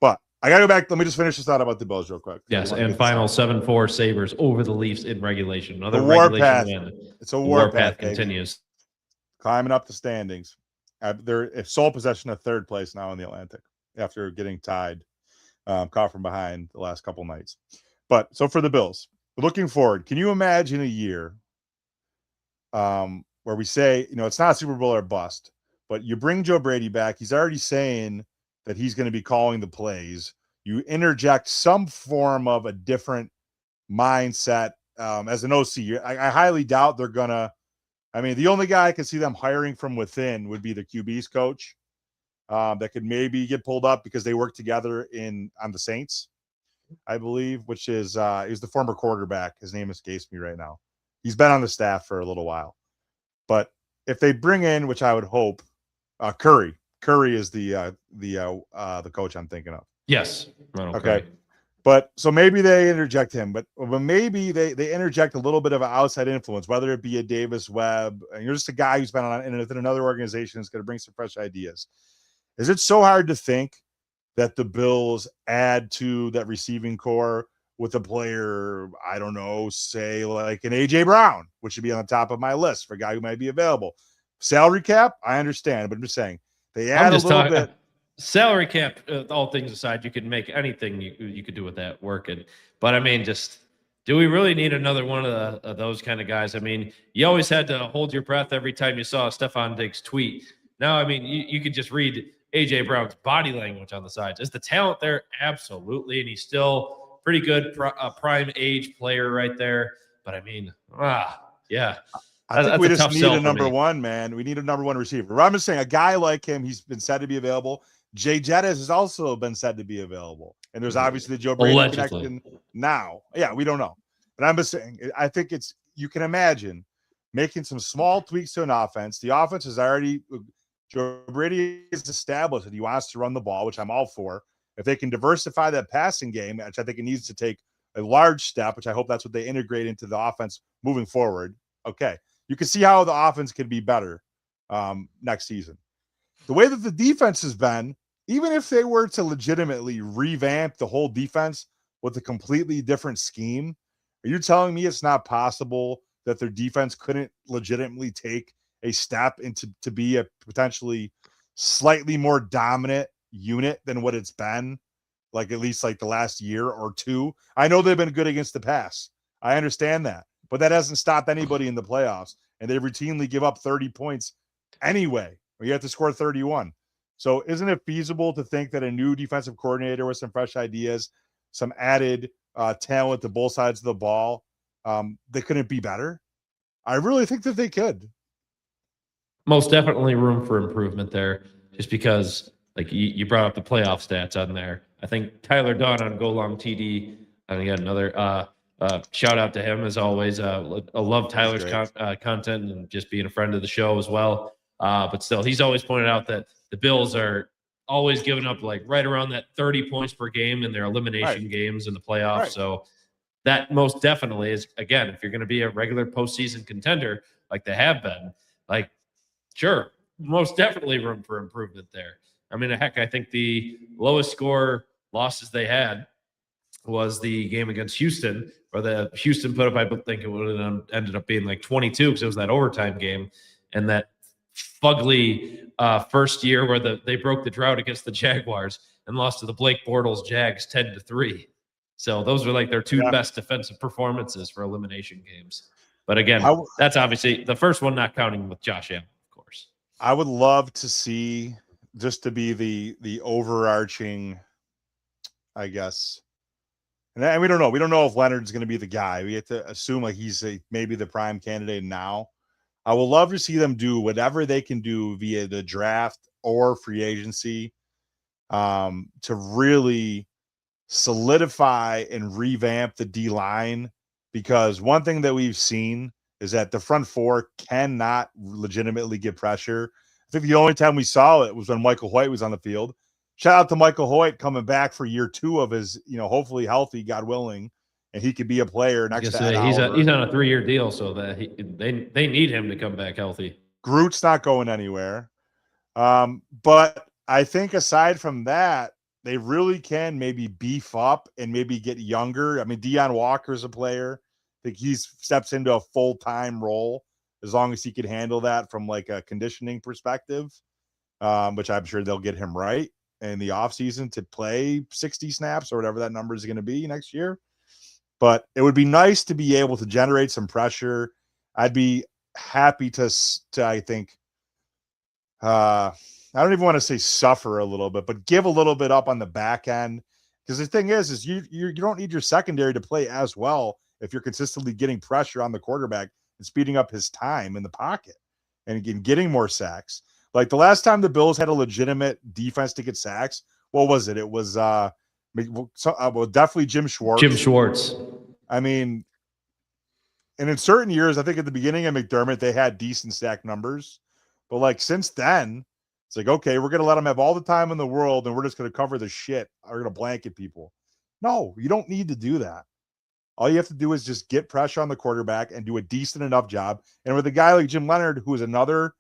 [SPEAKER 2] But I got to go back. Let me just finish this thought about the Bills real quick.
[SPEAKER 1] Yes, and final 7-4 Sabres over the Leafs in regulation. Another
[SPEAKER 2] warpath
[SPEAKER 1] win.
[SPEAKER 2] It's a warpath
[SPEAKER 1] continues.
[SPEAKER 2] Climbing up the standings. They're sole possession of third place now in the Atlantic after getting tied, caught from behind the last couple nights. But so for the Bills, looking forward, can you imagine a year where we say, it's not Super Bowl or bust, but you bring Joe Brady back. He's already saying that he's going to be calling the plays. You interject some form of a different mindset as an OC. I highly doubt they're going to. I mean, the only guy I could see them hiring from within would be the QB's coach that could maybe get pulled up because they work together on the Saints, I believe, which is he's the former quarterback. His name escapes me right now. He's been on the staff for a little while. But if they bring in, which I would hope, Curry is the coach I'm thinking of.
[SPEAKER 1] Yes.
[SPEAKER 2] Okay. But so maybe they interject him, but maybe they interject a little bit of an outside influence, whether it be a Davis Webb, and you're just a guy who's been in another organization that's going to bring some fresh ideas. Is it so hard to think that the Bills add to that receiving core with a player, I don't know, say like an A.J. Brown, which should be on the top of my list for a guy who might be available? Salary cap, I understand, but I'm just saying they add a little bit.
[SPEAKER 1] Salary cap, all things aside, you can make anything you could do with that working. But I mean, do we really need another one of those kind of guys? I mean, you always had to hold your breath every time you saw Stephon Diggs tweet. Now, I mean, you could just read A.J. Brown's body language on the sides. Is the talent there? Absolutely. And he's still pretty good, prime age player right there. But I mean, yeah.
[SPEAKER 2] I think we just need a number one, man. We need a number one receiver. I'm just saying, a guy like him, he's been said to be available. Jay Jettis has also been said to be available. And there's obviously the Joe Brady connection now. Yeah, we don't know. But I'm just saying, I think you can imagine making some small tweaks to an offense. The offense is already Joe Brady has established that he wants to run the ball, which I'm all for. If they can diversify that passing game, which I think it needs to take a large step, which I hope that's what they integrate into the offense moving forward. Okay. You can see how the offense can be better next season. The way that the defense has been, even if they were to legitimately revamp the whole defense with a completely different scheme, are you telling me it's not possible that their defense couldn't legitimately take a step into to be a potentially slightly more dominant unit than what it's been, like at least like the last year or two? I know they've been good against the pass. I understand that, but that hasn't stopped anybody in the playoffs, and they routinely give up 30 points anyway, or you have to score 31. So isn't it feasible to think that a new defensive coordinator with some fresh ideas, some added talent to both sides of the ball, they couldn't be better? I really think that they could.
[SPEAKER 1] Most definitely room for improvement there, just because like you brought up the playoff stats on there. I think Tyler Dunn on Go Long TD, and again, another shout out to him as always. I love Tyler's content and just being a friend of the show as well. But still, he's always pointed out that the Bills are always giving up like right around that 30 points per game in their elimination games in the playoffs. Right. So that most definitely is, again, if you're going to be a regular postseason contender like they have been, like, sure, most definitely room for improvement there. I mean, heck, I think the lowest score losses they had was the game against Houston, where the Houston put up, I think it would have ended up being like 22 because it was that overtime game. And that fugly first year where they broke the drought against the Jaguars and lost to the Blake Bortles Jags 10-3. So those were like their two best defensive performances for elimination games. But again, that's obviously the first one not counting with Josh Allen, of course.
[SPEAKER 2] I would love to see, just to be the overarching, I guess. And we don't know. We don't know if Leonard's going to be the guy. We have to assume like he's maybe the prime candidate now. I would love to see them do whatever they can do via the draft or free agency to really solidify and revamp the D-line, because one thing that we've seen is that the front four cannot legitimately get pressure. I think the only time we saw it was when Michael Hoyt was on the field. Shout out to Michael Hoyt coming back for year 2 of his, hopefully healthy, God willing, and he could be a player next to Ed Oliver.
[SPEAKER 1] He's on a 3-year deal, so that they need him to come back healthy.
[SPEAKER 2] Groot's not going anywhere. But I think aside from that, they really can maybe beef up and maybe get younger. I mean, Deion Walker's a player. I think he steps into a full-time role as long as he can handle that from like a conditioning perspective, which I'm sure they'll get him right in the offseason to play 60 snaps or whatever that number is going to be next year. But it would be nice to be able to generate some pressure. I'd be happy to I think, I don't even want to say suffer a little bit, but give a little bit up on the back end. Because the thing is you don't need your secondary to play as well if you're consistently getting pressure on the quarterback and speeding up his time in the pocket and again, getting more sacks. Like the last time the Bills had a legitimate defense to get sacks, what was it? It was definitely Jim Schwartz.
[SPEAKER 1] Jim Schwartz.
[SPEAKER 2] I mean, and in certain years, I think at the beginning of McDermott, they had decent sack numbers. But like since then, it's like, okay, we're going to let them have all the time in the world and we're just going to cover the shit. We're going to blanket people. No, you don't need to do that. All you have to do is just get pressure on the quarterback and do a decent enough job. And with a guy like Jim Leonard, who is another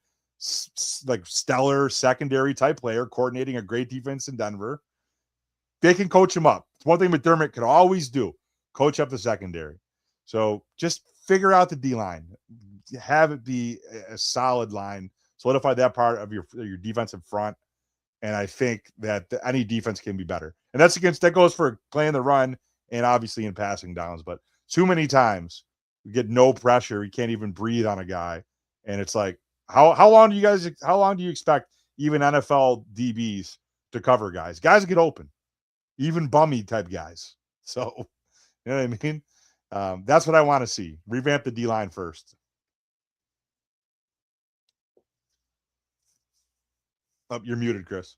[SPEAKER 2] like stellar secondary type player, coordinating a great defense in Denver, they can coach him up. It's one thing McDermott could always do, coach up the secondary. So just figure out the D-line, have it be a solid line, solidify that part of your defensive front. And I think that any defense can be better. And that goes for playing the run and obviously in passing downs. But too many times you get no pressure. You can't even breathe on a guy. And it's like, how long do you expect even NFL DBs to cover guys? Guys get open, even bummy type guys. So, you know what I mean? That's what I want to see. Revamp the D-line first. Oh, you're muted, Chris.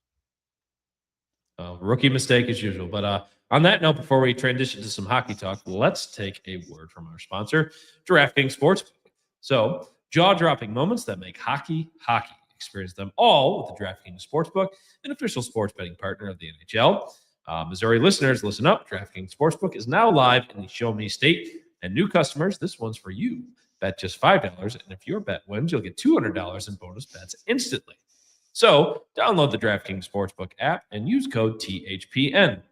[SPEAKER 1] Rookie mistake as usual. But on that note, before we transition to some hockey talk, let's take a word from our sponsor, DraftKings Sportsbook. So Jaw-dropping moments that make hockey, hockey. Experience them all with the DraftKings Sportsbook, an official sports betting partner of the NHL. Missouri listeners, listen up. DraftKings Sportsbook is now live in the Show Me State. And new customers, this one's for you. Bet just $5, and if your bet wins, you'll get $200 in bonus bets instantly. So download the DraftKings Sportsbook app and use code THPN.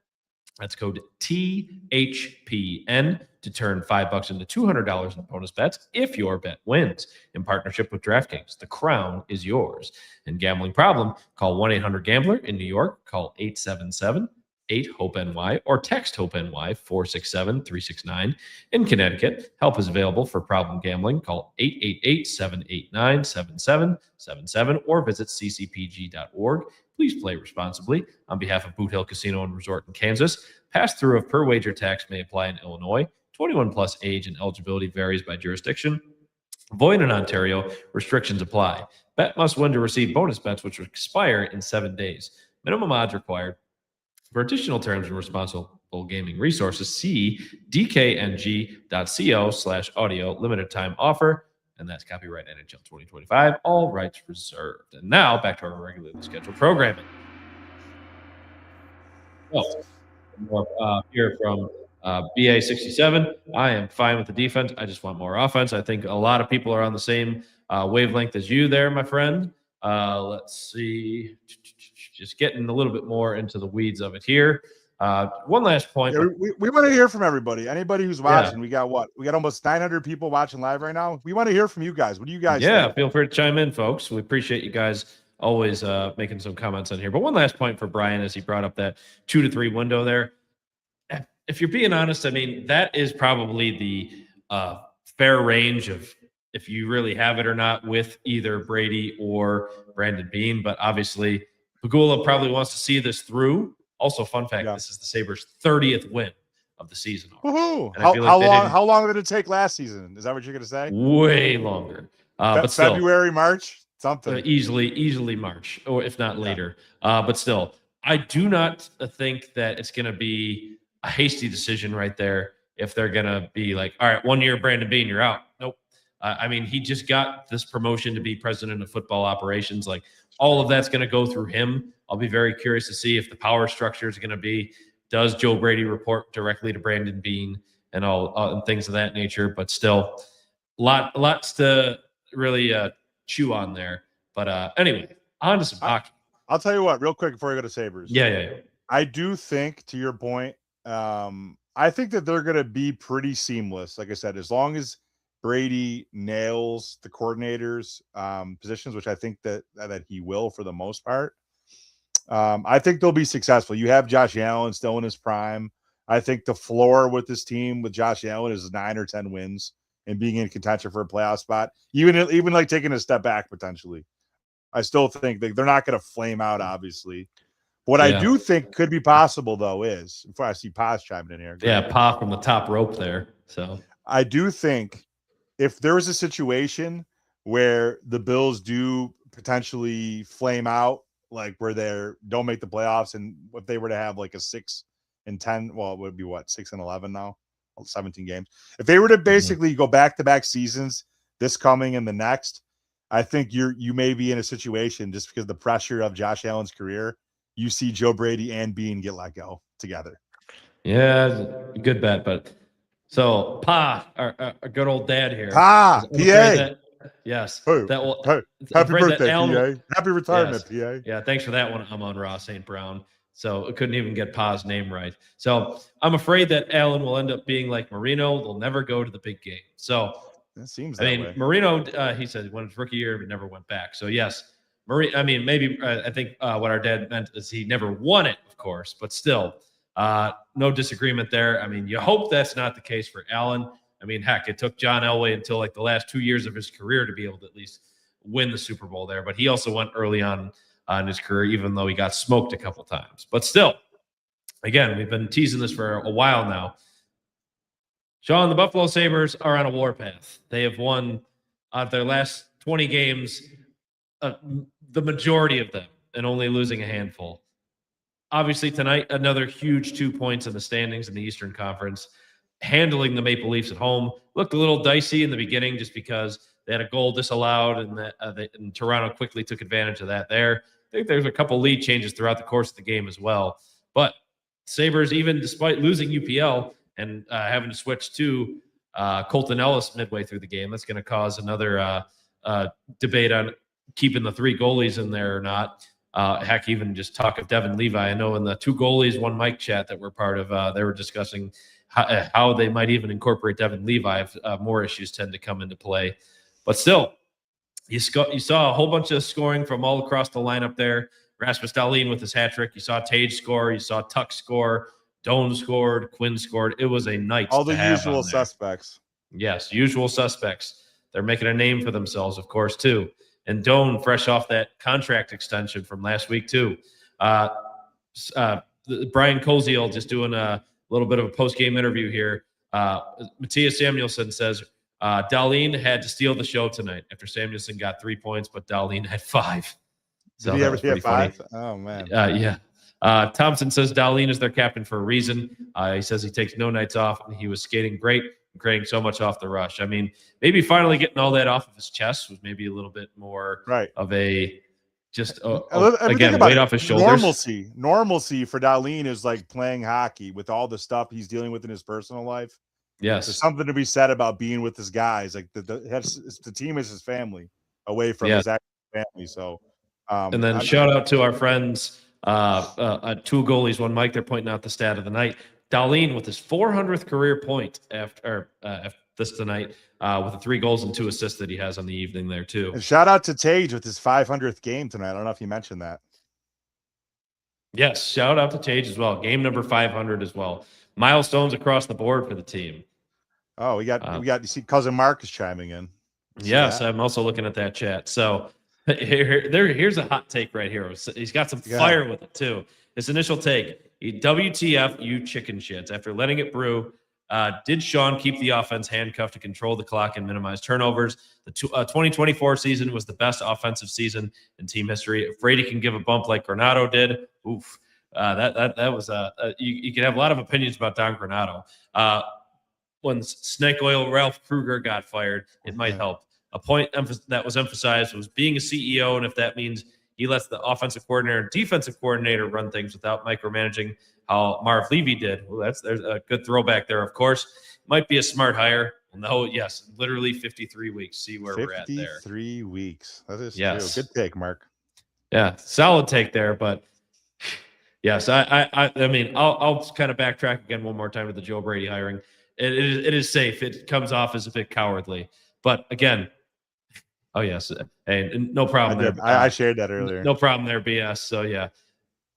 [SPEAKER 1] That's code THPN to turn $5 into $200 in bonus bets if your bet wins. In partnership with DraftKings, the crown is yours. And gambling problem? Call 1-800-GAMBLER. In New York, call 877-8-HOPE-NY or text HOPE-NY 467-369. In Connecticut, help is available for problem gambling. Call 888-789-7777 or visit ccpg.org. Please play responsibly. On behalf of Boot Hill Casino and Resort in Kansas, pass-through of per wager tax may apply in Illinois. 21 plus age and eligibility varies by jurisdiction. Void in Ontario. Restrictions apply. Bet must win to receive bonus bets, which expire in 7 days. Minimum odds required. For additional terms and responsible gaming resources, see dkng.co/audio. Limited time offer. And that's copyright NHL 2025, all rights reserved. And now back to our regularly scheduled programming. Well, here from BA67. I am fine with the defense. I just want more offense. I think a lot of people are on the same wavelength as you there, my friend. Let's see. Just getting a little bit more into the weeds of it here. One last point.
[SPEAKER 2] Yeah, we want to hear from everybody. Anybody who's watching. Yeah. We got almost 900 people watching live right now. We want to hear from you guys. What do you guys think?
[SPEAKER 1] Feel free to chime in, folks. We appreciate you guys always making some comments on here. But one last point for Brian, as he brought up that 2 to 3 window there. If you're being honest, I mean, that is probably the fair range of if you really have it or not with either Brady or Brandon Beane. But obviously, Pegula probably wants to see this through. Also, fun fact, This is the Sabres' 30th win of the season.
[SPEAKER 2] Woohoo! How long did it take last season? Is that what you're going to say?
[SPEAKER 1] Way longer. But still,
[SPEAKER 2] February, March, something.
[SPEAKER 1] Easily March, or if not later. But still, I do not think that it's going to be a hasty decision right there if they're going to be like, all right, 1 year, Brandon Beane, you're out. Nope. I mean, he just got this promotion to be president of football operations. Like, all of that's going to go through him. I'll be very curious to see if the power structure is going to be, does Joe Brady report directly to Brandon Beane and all and things of that nature. But still, lots to really chew on there. But anyway, on to some hockey.
[SPEAKER 2] I'll tell you what, real quick before I go to Sabres.
[SPEAKER 1] Yeah.
[SPEAKER 2] I do think, to your point, I think that they're going to be pretty seamless. Like I said, as long as Brady nails the coordinators' positions, which I think that he will for the most part. I think they'll be successful. You have Josh Allen still in his prime. I think the floor with this team with Josh Allen is 9 or 10 wins and being in contention for a playoff spot, even like taking a step back potentially. I still think they're not going to flame out, obviously. What I do think could be possible, though, is before I see Paz chiming in here.
[SPEAKER 1] Pa from the top rope there. So
[SPEAKER 2] I do think if there was a situation where the Bills do potentially flame out, like where they don't make the playoffs, and if they were to have like a 6-10, well, it would be what, 6-11 now, 17 games. If they were to basically go back-to-back seasons, this coming and the next, I think you may be in a situation just because of the pressure of Josh Allen's career. You see Joe Brady and Beane get let go together.
[SPEAKER 1] Yeah, good bet. But so Pa, our good old dad here,
[SPEAKER 2] Pa, PA.
[SPEAKER 1] Yes.
[SPEAKER 2] Hey, happy birthday, PA. Happy retirement, PA.
[SPEAKER 1] Yeah, thanks for that one, Amon-Ra St. Brown. So I couldn't even get Pa's name right. So I'm afraid that Allen will end up being like Marino. They'll never go to the big game. So
[SPEAKER 2] it seems
[SPEAKER 1] that way. Marino, he said when his rookie year, he never went back. So yes, maybe I think what our dad meant is he never won it, of course, but still, no disagreement there. I mean, you hope that's not the case for Allen. I mean, heck, it took John Elway until like the last 2 years of his career to be able to at least win the Super Bowl there. But he also went early on in his career, even though he got smoked a couple times. But still, again, we've been teasing this for a while now. Sean, the Buffalo Sabres are on a warpath. They have won out of their last 20 games, the majority of them, and only losing a handful. Obviously, tonight, another huge 2 points in the standings in the Eastern Conference. Handling the Maple Leafs at home looked a little dicey in the beginning just because they had a goal disallowed, and Toronto quickly took advantage of that there. I think there's a couple lead changes throughout the course of the game as well. But Sabres, even despite losing UPL and having to switch to Colton Ellis midway through the game, that's going to cause another debate on keeping the 3 goalies in there or not. Heck, even just talk of Devin Levi. I know in the 2 goalies, 1 mic chat that we're part of, they were discussing how they might even incorporate Devin Levi if more issues tend to come into play. But still, you saw a whole bunch of scoring from all across the lineup there. Rasmus Dahlin with his hat trick. You saw Tage score. You saw Tuck score. Doan scored. Quinn scored. It was a night
[SPEAKER 2] All the
[SPEAKER 1] to have
[SPEAKER 2] usual
[SPEAKER 1] on there.
[SPEAKER 2] suspects.
[SPEAKER 1] Yes, usual suspects. They're making a name for themselves, of course, too. And Doan, fresh off that contract extension from last week, too. Brian Koziel just doing a little bit of a post-game interview here. Matthias Samuelsson says, Dahlin had to steal the show tonight after Samuelsson got 3 points, but Dahlin had 5. So
[SPEAKER 2] Did he ever get 5?
[SPEAKER 1] Funny.
[SPEAKER 2] Oh, man.
[SPEAKER 1] Yeah. Thompson says Dahlin is their captain for a reason. He says he takes no nights off, and he was skating great and creating so much off the rush. I mean, maybe finally getting all that off of his chest was maybe a little bit more of a just, again, weight off his shoulders.
[SPEAKER 2] Normalcy for Dahlin is like playing hockey with all the stuff he's dealing with in his personal life.
[SPEAKER 1] Yes.
[SPEAKER 2] There's something to be said about being with his guys. Like the team is his family away from his actual family. So,
[SPEAKER 1] and then shout out to our friends, 2 goalies, 1 mic. They're pointing out the stat of the night. Dahlin with his 400th career point after this tonight, with the 3 goals and 2 assists that he has on the evening there too.
[SPEAKER 2] And shout out to Tage with his 500th game tonight. I don't know if you mentioned that.
[SPEAKER 1] Yes, shout out to Tage as well. Game number 500 as well. Milestones across the board for the team.
[SPEAKER 2] Oh, we got you see cousin Mark is chiming in.
[SPEAKER 1] Yes, I'm also looking at that chat. So here's a hot take right here. He's got some fire with it too. His initial take: WTF, you chicken shits. After letting it brew, did Sean keep the offense handcuffed to control the clock and minimize turnovers? The 2024 season was the best offensive season in team history. If Brady can give a bump like Granato did, oof. That was you can have a lot of opinions about Don Granato. When Snake Oil Ralph Kruger got fired, it might help. A point that was emphasized was being a CEO, and if that means he lets the offensive coordinator and defensive coordinator run things without micromanaging how Marv Levy did. Well, there's a good throwback there, of course. Might be a smart hire. No, yes, literally 53 weeks. See where we're at there.
[SPEAKER 2] 53 weeks. That is
[SPEAKER 1] true.
[SPEAKER 2] Good take, Mark.
[SPEAKER 1] Yeah, solid take there, but yes, I mean, I'll kind of backtrack again one more time to the Joe Brady hiring. It is safe. It comes off as a bit cowardly, but again, oh yes, hey, no problem there.
[SPEAKER 2] I shared that earlier.
[SPEAKER 1] No problem there, BS. So yeah,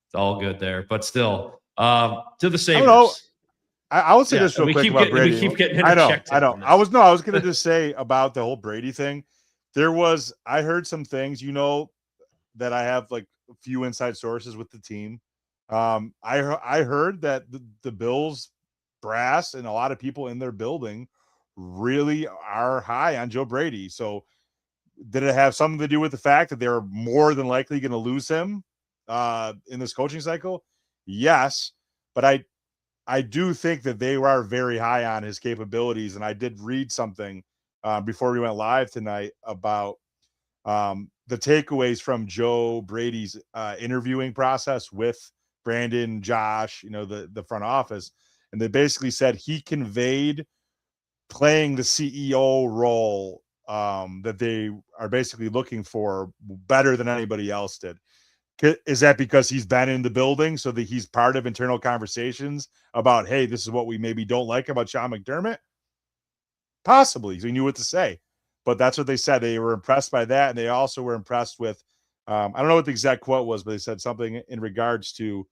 [SPEAKER 1] it's all good there. But still, to the Sabres.
[SPEAKER 2] I would say this real quick about Brady.
[SPEAKER 1] We keep getting
[SPEAKER 2] I know. I was going to just say about the whole Brady thing. I heard some things, that I have like a few inside sources with the team. I heard that the Bills brass and a lot of people in their building really are high on Joe Brady. So did it have something to do with the fact that they're more than likely going to lose him in this coaching cycle? Yes, but I do think that they are very high on his capabilities. And I did read something before we went live tonight about the takeaways from Joe Brady's interviewing process with Brandon, Josh, the front office. And they basically said he conveyed playing the CEO role that they are basically looking for better than anybody else did. Is that because he's been in the building so that he's part of internal conversations about, hey, this is what we maybe don't like about Sean McDermott? Possibly. So he knew what to say. But that's what they said. They were impressed by that. And they also were impressed with, I don't know what the exact quote was, but they said something in regards to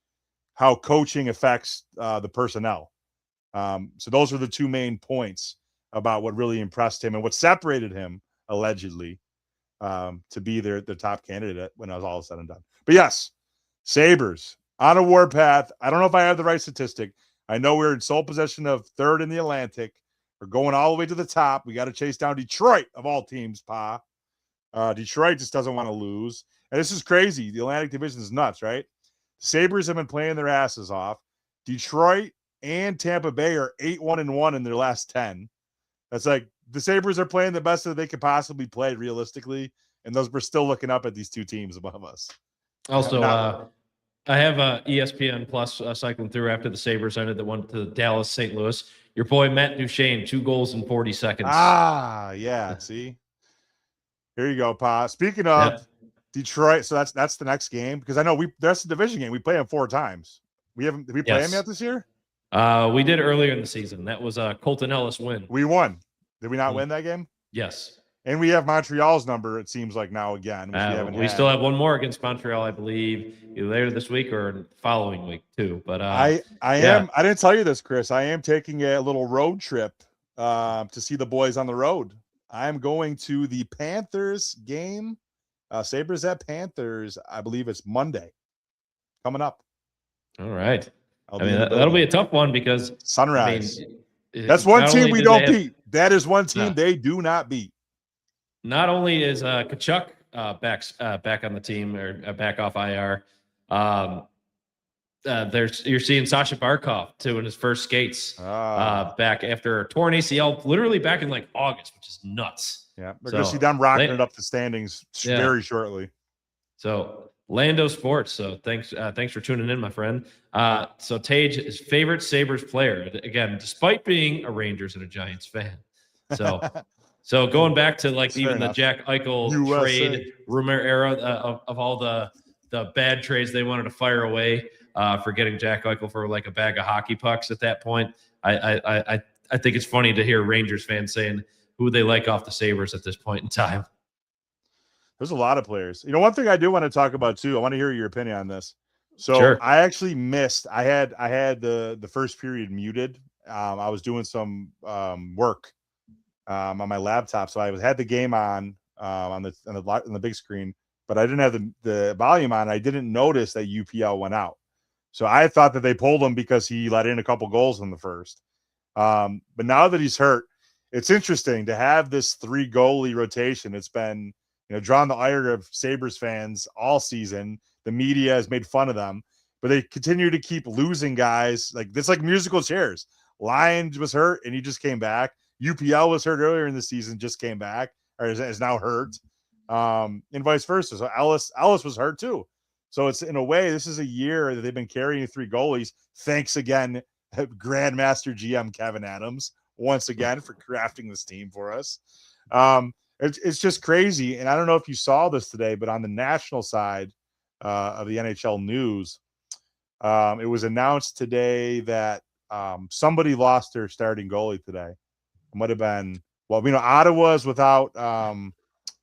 [SPEAKER 2] how coaching affects the personnel. So those were the 2 main points about what really impressed him and what separated him, allegedly, to be their top candidate when it was all said and done. But yes, Sabres on a warpath. I don't know if I have the right statistic. I know we're in sole possession of 3rd in the Atlantic. We're going all the way to the top. We got to chase down Detroit of all teams, Pa. Detroit just doesn't want to lose. And this is crazy. The Atlantic Division is nuts, right? Sabres have been playing their asses off. Detroit and Tampa Bay are 8-1-1 in their last 10. That's like the Sabres are playing the best that they could possibly play realistically, and we're still looking up at these two teams above us.
[SPEAKER 1] Also, I have ESPN Plus cycling through after the Sabres ended that went to Dallas, St. Louis. Your boy Matt Duchene, 2 goals in 40 seconds.
[SPEAKER 2] Yeah. See, here you go, Pa. Speaking of Detroit, so that's the next game because I know that's the division game. We play them 4 times. Did we play them yet this year?
[SPEAKER 1] We did earlier in the season. That was a Colton Ellis win.
[SPEAKER 2] We won. Did we not win that game?
[SPEAKER 1] Yes.
[SPEAKER 2] And we have Montreal's number, it seems like now again, which we
[SPEAKER 1] still have one more against Montreal, I believe, either later this week or the following week too. But
[SPEAKER 2] I didn't tell you this, Chris. I am taking a little road trip to see the boys on the road. I am going to the Panthers game. Sabres at Panthers. I believe it's Monday coming up.
[SPEAKER 1] All right. That'll be a tough one because
[SPEAKER 2] Sunrise. That's one team we don't beat. That is one team they do not beat.
[SPEAKER 1] Not only is Kachuk back on the team or back off IR, you're seeing Sasha Barkov too in his first skates back after a torn ACL, literally back in like August, which is nuts.
[SPEAKER 2] Yeah, we're gonna see them rocking it up the standings very shortly.
[SPEAKER 1] So Lando Sports. So thanks for tuning in, my friend. So Tage is favorite Sabres player again, despite being a Rangers and a Giants fan. So going back to like even the Jack Eichel trade rumor era of all the bad trades they wanted to fire away for getting Jack Eichel for like a bag of hockey pucks at that point. I think it's funny to hear Rangers fans saying who they like off the Sabres at this point in time.
[SPEAKER 2] There's a lot of players. You know, one thing I do want to talk about too, I want to hear your opinion on this. So
[SPEAKER 1] sure.
[SPEAKER 2] I actually missed, I had the first period muted. I was doing some work on my laptop, so I had the game on the big screen, but I didn't have the volume on. I didn't notice that UPL went out, so I thought that they pulled him because he let in a couple goals in the first. But now that he's hurt, it's interesting to have this 3 goalie rotation. It's been drawn the ire of Sabres fans all season. The media has made fun of them, but they continue to keep losing guys. Like it's like musical chairs. Lyons was hurt and he just came back. UPL was hurt earlier in the season, just came back, or is now hurt, and vice versa. So Ellis was hurt too. So it's in a way, this is a year that they've been carrying 3 goalies. Thanks again, Grandmaster GM Kevin Adams, once again for crafting this team for us. It's just crazy, and I don't know if you saw this today, but on the national side of the NHL news, it was announced today that somebody lost their starting goalie today. It might have been, Ottawa's without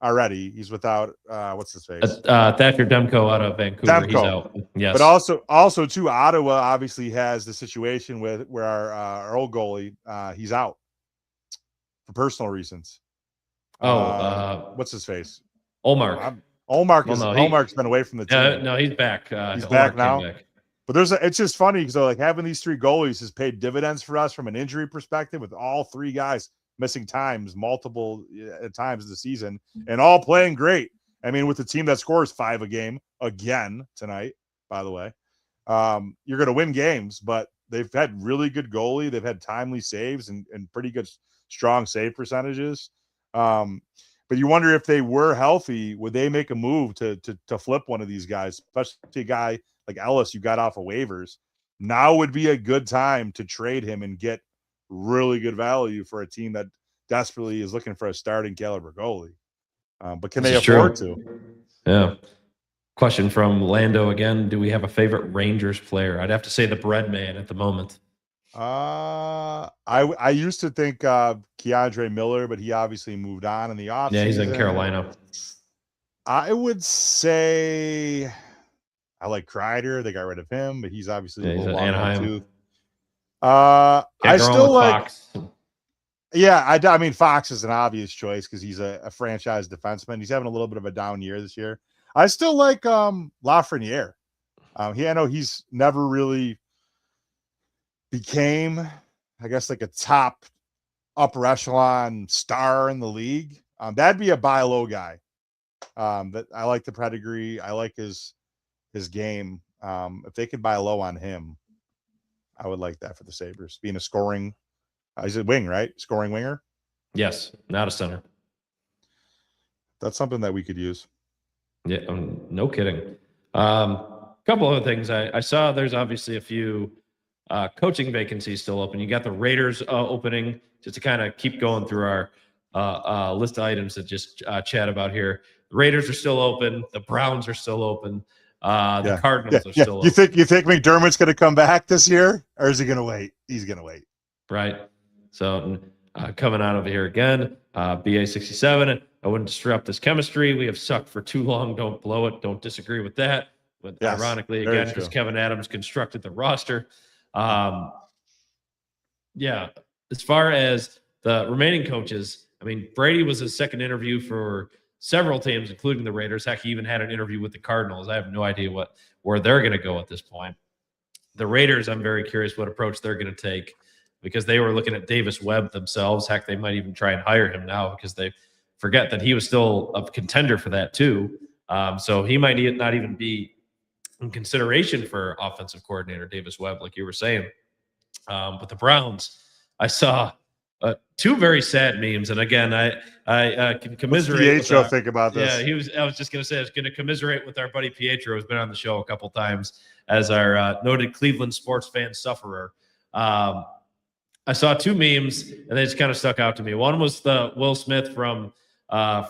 [SPEAKER 2] already. He's without what's his face?
[SPEAKER 1] Thatcher Demko out of Vancouver. He's out. Yes.
[SPEAKER 2] But also too, Ottawa obviously has the situation where our old goalie he's out for personal reasons. What's his face?
[SPEAKER 1] Olmark.
[SPEAKER 2] Olmark's been away from the team.
[SPEAKER 1] No, he's back.
[SPEAKER 2] He's back now. But it's just funny because like having these 3 goalies has paid dividends for us from an injury perspective, with all 3 guys missing multiple times this season, and all playing great. I mean, with the team that scores 5 a game again tonight, by the way, you're going to win games. But they've had really good goalie. They've had timely saves and pretty good, strong save percentages. But you wonder if they were healthy, would they make a move to flip one of these guys, especially a guy like Ellis you got off of waivers? Now would be a good time to trade him and get really good value for a team that desperately is looking for a starting caliber goalie. But can they afford to?
[SPEAKER 1] Yeah. Question from Lando again. Do we have a favorite Rangers player? I'd have to say the bread man at the moment.
[SPEAKER 2] I used to think Keandre Miller, but he obviously moved on in the offseason.
[SPEAKER 1] Yeah, he's in Carolina.
[SPEAKER 2] I would say I like Kreider. They got rid of him, but he's obviously a little long
[SPEAKER 1] Anaheim
[SPEAKER 2] too. I still like Fox. Yeah, I mean Fox is an obvious choice because he's a franchise defenseman. He's having a little bit of a down year this year. I still like Lafreniere. I know he's never really became, I guess, like a top upper echelon star in the league. That'd be a buy low guy. That I like the pedigree. I like his game. If they could buy low on him, I would like that for the Sabres. Being a scoring, he's a wing, right? Scoring winger.
[SPEAKER 1] Yes, not a center.
[SPEAKER 2] That's something that we could use.
[SPEAKER 1] Yeah, no kidding. Couple other things I saw. There's obviously a few coaching vacancies still open. You got the Raiders opening, just to kind of keep going through our list of items that just chat about here. The Raiders are still open. The Browns are still open. The Cardinals are still
[SPEAKER 2] You
[SPEAKER 1] open.
[SPEAKER 2] think McDermott's going to come back this year, or is he going to wait? He's going to wait.
[SPEAKER 1] Right. So coming out over here again, BA67. I wouldn't disrupt this chemistry. We have sucked for too long. Don't blow it. Don't disagree with that. But
[SPEAKER 2] Yes,
[SPEAKER 1] ironically, again, because Kevin Adams constructed the roster. Yeah. As far as the remaining coaches, I mean, Brady was his second interview for several teams, including the Raiders. Heck, he even had an interview with the Cardinals. I have no idea where they're going to go at this point. The Raiders, I'm very curious what approach they're going to take, because they were looking at Davis Webb themselves. Heck, they might even try and hire him now, because they forget that he was still a contender for that too. So he might not even be in consideration for offensive coordinator Davis Webb, like you were saying. But the Browns, I saw two very sad memes, and again, I can commiserate.
[SPEAKER 2] What's Pietro think about this?
[SPEAKER 1] Yeah, I was just going to say, I was going to commiserate with our buddy Pietro, who's been on the show a couple times as our noted Cleveland sports fan sufferer. I saw two memes, and they just kind of stuck out to me. One was the Will Smith from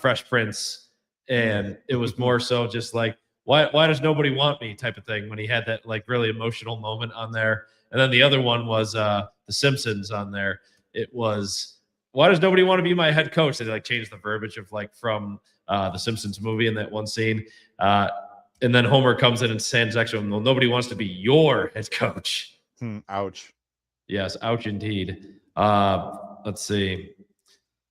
[SPEAKER 1] Fresh Prince, and it was more so just like, why does nobody want me type of thing, when he had that like really emotional moment on there. And then the other one was The Simpsons on there. It was, why does nobody want to be my head coach? They like changed the verbiage of like from The Simpsons movie in that one scene. And then Homer comes in and stands next to him. Well, nobody wants to be your head coach.
[SPEAKER 2] Ouch.
[SPEAKER 1] Yes, ouch indeed. Let's see.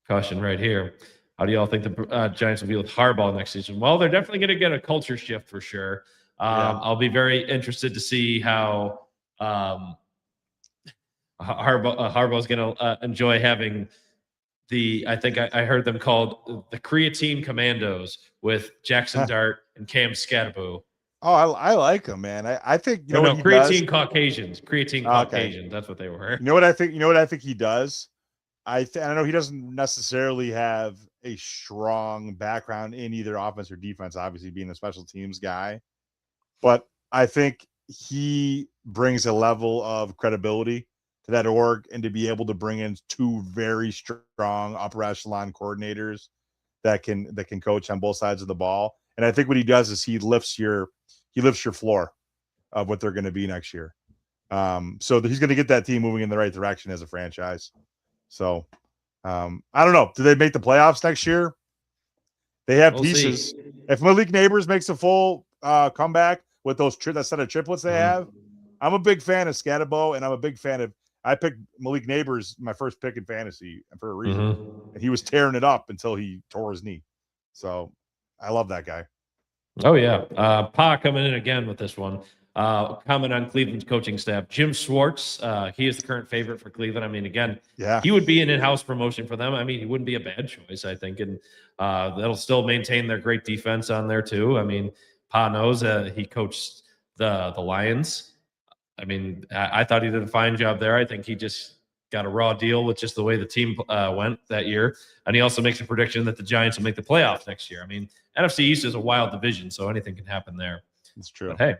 [SPEAKER 1] Caution right here. How do y'all think the Giants will be with Harbaugh next season? Well, they're definitely going to get a culture shift for sure. I'll be very interested to see how Harbaugh is going to enjoy having I think I heard them called the Creatine Commandos with Jackson Dart and Cam Scatterbo.
[SPEAKER 2] Oh, I like him, man. I think
[SPEAKER 1] you know what he Creatine does? Caucasians. Creatine Caucasians. That's what they were.
[SPEAKER 2] You know what I think? You know what I think he does? I know he doesn't necessarily have a strong background in either offense or defense, obviously being a special teams guy, but I think he brings a level of credibility to that org, and to be able to bring in two very strong upper echelon coordinators that can coach on both sides of the ball. And I think what he does is he lifts your floor of what they're going to be next year. So he's going to get that team moving in the right direction as a franchise. So I don't know. Do they make the playoffs next year? They have pieces. See. If Malik Neighbors makes a full comeback with that set of triplets they have, I'm a big fan of Scatterbo, and I'm a big fan of. I picked Malik Neighbors my first pick in fantasy for a reason, and he was tearing it up until he tore his knee. So I love that guy.
[SPEAKER 1] Oh yeah, Pa coming in again with this one. Comment on Cleveland's coaching staff. Jim Schwartz, he is the current favorite for Cleveland. I mean, again, he would be an in-house promotion for them. I mean, he wouldn't be a bad choice, I think, and that'll still maintain their great defense on there too. I mean, Pa knows he coached the Lions. I mean, I thought he did a fine job there. I think he just got a raw deal with just the way the team went that year. And he also makes a prediction that the Giants will make the playoffs next year. I mean, NFC East is a wild division, so anything can happen there.
[SPEAKER 2] That's true.
[SPEAKER 1] But hey,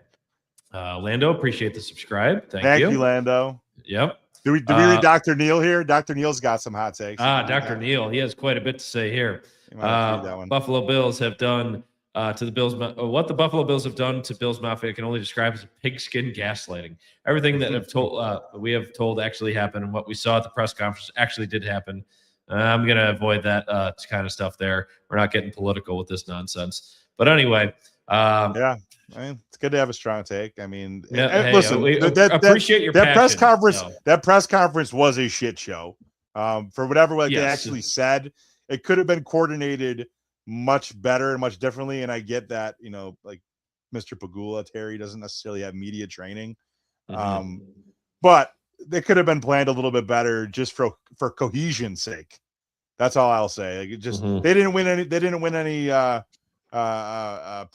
[SPEAKER 1] Lando, appreciate the subscribe. Thank
[SPEAKER 2] you, Lando.
[SPEAKER 1] Yep.
[SPEAKER 2] Do we read Dr. Neil here? Dr. Neil's got some hot takes.
[SPEAKER 1] Dr. Neil, he has quite a bit to say here. Buffalo Bills have done to the Bills, what the Buffalo Bills have done to Bills Mafia can only describe as pigskin gaslighting. Everything that we have told actually happened, and what we saw at the press conference actually did happen. I'm going to avoid that kind of stuff there. We're not getting political with this nonsense. But anyway.
[SPEAKER 2] I mean, it's good to have a strong take. I mean,
[SPEAKER 1] listen, appreciate your passion,
[SPEAKER 2] press conference. So. That press conference was a shit show. For whatever they actually said, it could have been coordinated much better and much differently. And I get that, like Mr. Pagula, Terry doesn't necessarily have media training, but they could have been planned a little bit better just for cohesion's sake. That's all I'll say. Like, it just they didn't win any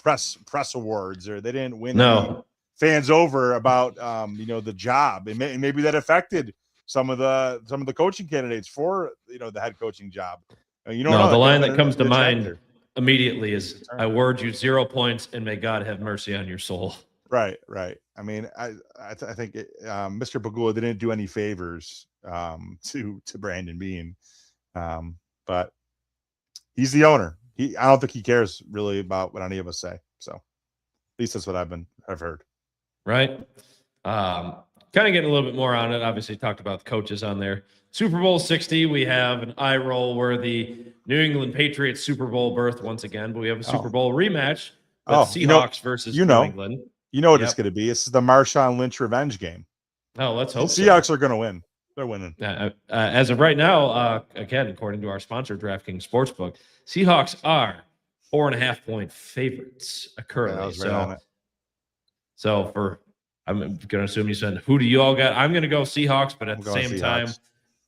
[SPEAKER 2] press awards, or they didn't win any fans over about the job, and maybe that affected some of the coaching candidates for the head coaching job. You don't
[SPEAKER 1] No,
[SPEAKER 2] know.
[SPEAKER 1] the
[SPEAKER 2] It
[SPEAKER 1] line
[SPEAKER 2] could've
[SPEAKER 1] that
[SPEAKER 2] been
[SPEAKER 1] comes
[SPEAKER 2] a
[SPEAKER 1] to
[SPEAKER 2] good
[SPEAKER 1] mind
[SPEAKER 2] chapter.
[SPEAKER 1] immediately is,
[SPEAKER 2] Good turn.
[SPEAKER 1] "I award you 0 points, and may God have mercy on your soul."
[SPEAKER 2] Right. I mean, I think Mr. Pagula didn't do any favors to Brandon Bean, but he's the owner. I don't think he cares really about what any of us say. So at least that's what I've heard.
[SPEAKER 1] Right. Kind of getting a little bit more on it. Obviously, talked about the coaches on there. Super Bowl 60, we have an eye roll worthy New England Patriots Super Bowl berth once again, but we have a Super Bowl rematch with Seahawks versus New England.
[SPEAKER 2] You know what
[SPEAKER 1] Yep.
[SPEAKER 2] it's going to be. It's the Marshawn Lynch revenge game.
[SPEAKER 1] Oh, let's hope
[SPEAKER 2] the Seahawks are going to win. They're winning.
[SPEAKER 1] As of right now, again, according to our sponsor, DraftKings Sportsbook, Seahawks are 4.5-point favorites currently.
[SPEAKER 2] Yeah, I was right on it.
[SPEAKER 1] So I'm going to assume you said, who do you all got? I'm going to go Seahawks, but at the same time,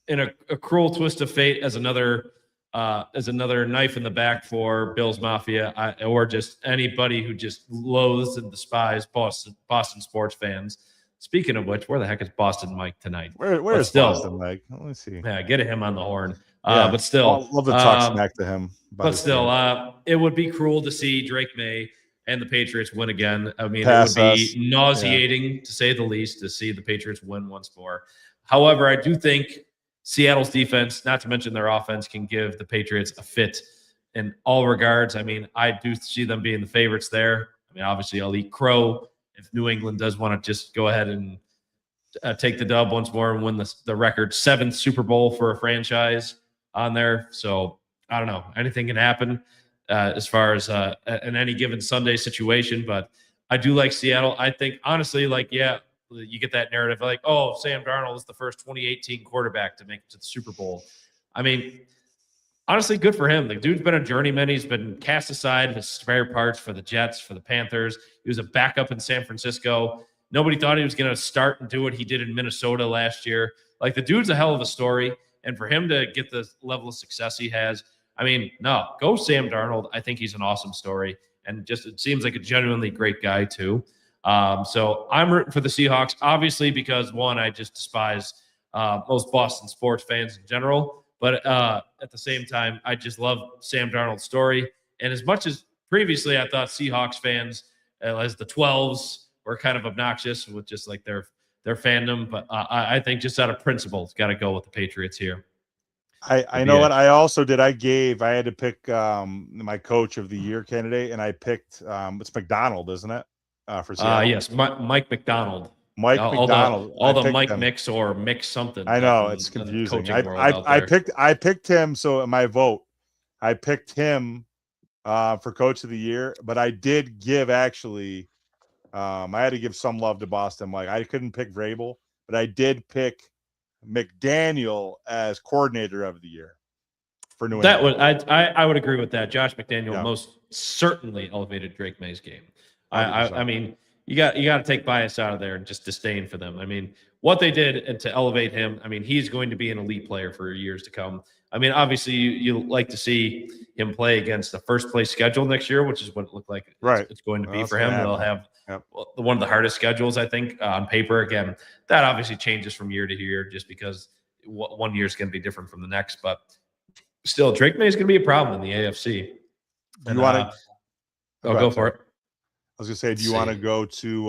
[SPEAKER 1] in a cruel twist of fate, as another knife in the back for Bills Mafia, or just anybody who just loathes and despises Boston sports fans. Speaking of which, where the heck is Boston Mike tonight?
[SPEAKER 2] Where is Boston Mike? Let me see.
[SPEAKER 1] Yeah, get him on the horn.
[SPEAKER 2] Yeah,
[SPEAKER 1] but still,
[SPEAKER 2] I'd love to talk smack to him.
[SPEAKER 1] But still, it would be cruel to see Drake May and the Patriots win again. I mean,
[SPEAKER 2] Pass
[SPEAKER 1] it would be nauseating, to say the least, to see the Patriots win once more. However, I do think Seattle's defense, not to mention their offense, can give the Patriots a fit in all regards. I mean, I do see them being the favorites there. I mean, obviously, I'll eat crow if New England does want to just go ahead and take the dub once more and win the record 7th Super Bowl for a franchise on there. So I don't know. Anything can happen as far as in any given Sunday situation. But I do like Seattle. I think, honestly, you get that narrative like, oh, Sam Darnold is the first 2018 quarterback to make it to the Super Bowl. I mean, honestly, good for him. The dude's been a journeyman. He's been cast aside as spare parts for the Jets, for the Panthers. He was a backup in San Francisco. Nobody thought he was going to start and do what he did in Minnesota last year. Like, the dude's a hell of a story. And for him to get the level of success he has, I mean, no, go Sam Darnold. I think he's an awesome story. And just, it seems like a genuinely great guy, too. So I'm rooting for the Seahawks, obviously, because, one, I just despise most Boston sports fans in general. But at the same time, I just love Sam Darnold's story. And as much as previously I thought Seahawks fans, as the 12s, were kind of obnoxious with just like their fandom, but I think just out of principle, it's got to go with the Patriots here.
[SPEAKER 2] I know what I also did. I had to pick my coach of the year candidate, and I picked it's McDonald, isn't it? For Seattle.
[SPEAKER 1] Yes, Mike McDonald.
[SPEAKER 2] McDonald.
[SPEAKER 1] All the Mike mix or mix something.
[SPEAKER 2] I know it's confusing. I picked him. So in my vote, I picked him for coach of the year, but I did give actually. I had to give some love to Boston Mike. I couldn't pick Vrabel, but I did pick McDaniel as coordinator of the year for New England.
[SPEAKER 1] I would agree with that. Josh McDaniel most certainly elevated Drake May's game. I mean, you got to take bias out of there and just disdain for them. I mean, what they did and to elevate him, I mean, he's going to be an elite player for years to come. I mean, obviously, you like to see him play against the first place schedule next year, which is what it looked like it's going to be for him. They'll have one of the hardest schedules, I think, on paper. Again, that obviously changes from year to year just because one year is going to be different from the next. But still, Drake May is going to be a problem in the AFC.
[SPEAKER 2] Do you want to
[SPEAKER 1] go for it.
[SPEAKER 2] I was gonna say, do you want to go to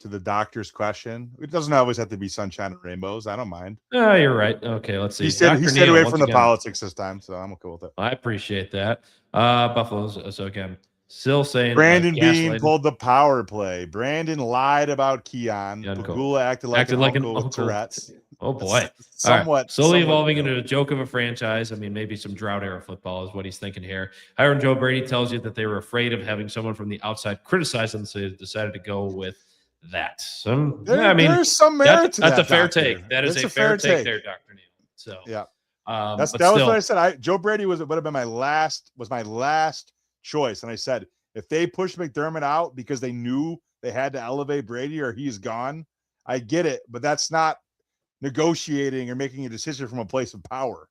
[SPEAKER 2] the doctor's question? It doesn't always have to be sunshine and rainbows. I don't mind.
[SPEAKER 1] Oh, you're right. Okay, let's see.
[SPEAKER 2] He stayed away from the politics this time, so I'm okay with it.
[SPEAKER 1] I appreciate that. Buffalo's so again, still saying
[SPEAKER 2] Brandon Bean pulled the power play. Brandon lied about Keon. Pagula acted like an uncle with Tourette's.
[SPEAKER 1] Oh boy.
[SPEAKER 2] Somewhat
[SPEAKER 1] slowly evolving into a joke of a franchise. I mean, maybe some drought era football is what he's thinking here. Hiram Joe Brady tells you that they were afraid of having someone from the outside criticize them, so they decided to go with that.
[SPEAKER 2] There's some merit to that.
[SPEAKER 1] That's a fair take. That is a fair take there, Dr. Neal. So
[SPEAKER 2] yeah. That was what I said. Joe Brady would have been my last choice. And I said, if they push McDermott out because they knew they had to elevate Brady or he's gone, I get it, but that's not negotiating or making a decision from a place of power.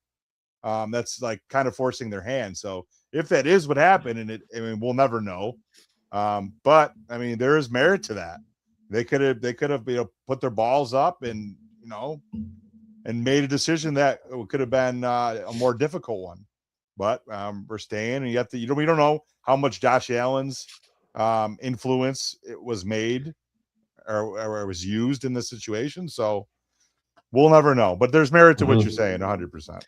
[SPEAKER 2] That's like kind of forcing their hand. So if that is what happened, we'll never know. But I mean, there is merit to that. They could have put their balls up and and made a decision that could have been a more difficult one. But we're staying, and yet we don't know how much Josh Allen's influence it was made or was used in this situation. So we'll never know. But there's merit to what you're saying, 100%.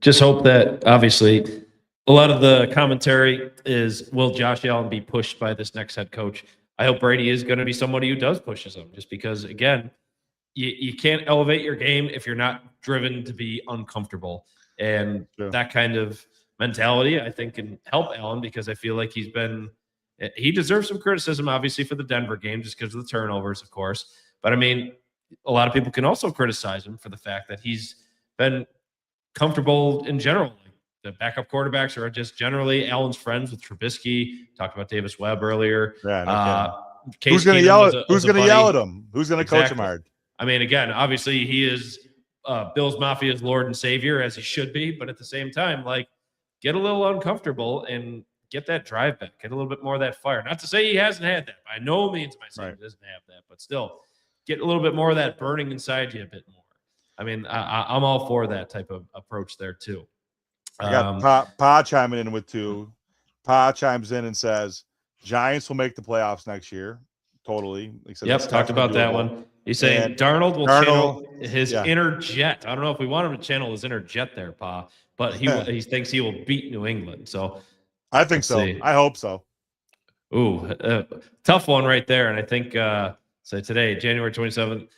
[SPEAKER 1] Just hope that, obviously, a lot of the commentary is, will Josh Allen be pushed by this next head coach? I hope Brady is going to be somebody who does pushes him, just because, again, you can't elevate your game if you're not driven to be uncomfortable. And that kind of mentality, I think, can help Allen, because I feel like he deserves some criticism, obviously, for the Denver game, just because of the turnovers, of course. But I mean, a lot of people can also criticize him for the fact that he's been comfortable in general. The backup quarterbacks are just generally Allen's friends with Trubisky. Talked about Davis Webb earlier.
[SPEAKER 2] Yeah, no
[SPEAKER 1] Who's
[SPEAKER 2] going to yell at Who's going to yell at him? Who's going to coach him hard?
[SPEAKER 1] I mean, again, obviously he is Bills Mafia's Lord and Savior, as he should be. But at the same time, like, get a little uncomfortable and get that drive back. Get a little bit more of that fire. Not to say he hasn't had that. By no means am I saying he doesn't have that. But still, get a little bit more of that burning inside you a bit more. I mean, I'm all for that type of approach there, too.
[SPEAKER 2] I got Pa chiming in with two. Pa chimes in and says, Giants will make the playoffs next year. Totally. Like said,
[SPEAKER 1] yep, talked about that one. He's saying Darnold will channel his inner jet. I don't know if we want him to channel his inner jet there, Pa, but he thinks he will beat New England. So
[SPEAKER 2] I think so. See. I hope so.
[SPEAKER 1] Ooh, tough one right there. And I think so today, January 27th,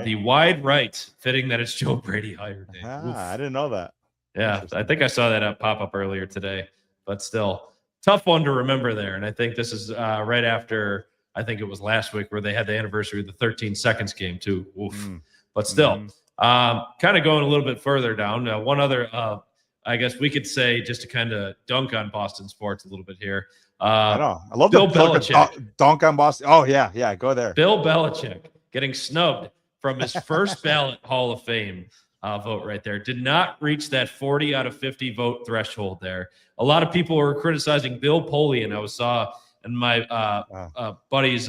[SPEAKER 1] the wide right, fitting that it's Joe Brady hired.
[SPEAKER 2] I didn't know that.
[SPEAKER 1] Yeah, I think I saw that pop up earlier today, but still tough one to remember there. And I think this is right after, I think it was last week, where they had the anniversary of the 13 seconds game too. Oof. But still, kind of going a little bit further down. One other, I guess we could say, just to kind of dunk on Boston sports a little bit here.
[SPEAKER 2] I know. I love
[SPEAKER 1] Bill Belichick.
[SPEAKER 2] Dunk on Boston. Oh, yeah. Go there.
[SPEAKER 1] Bill Belichick getting snubbed from his first ballot Hall of Fame vote right there. Did not reach that 40 out of 50 vote threshold there. A lot of people were criticizing Bill Polian. I saw in my buddy's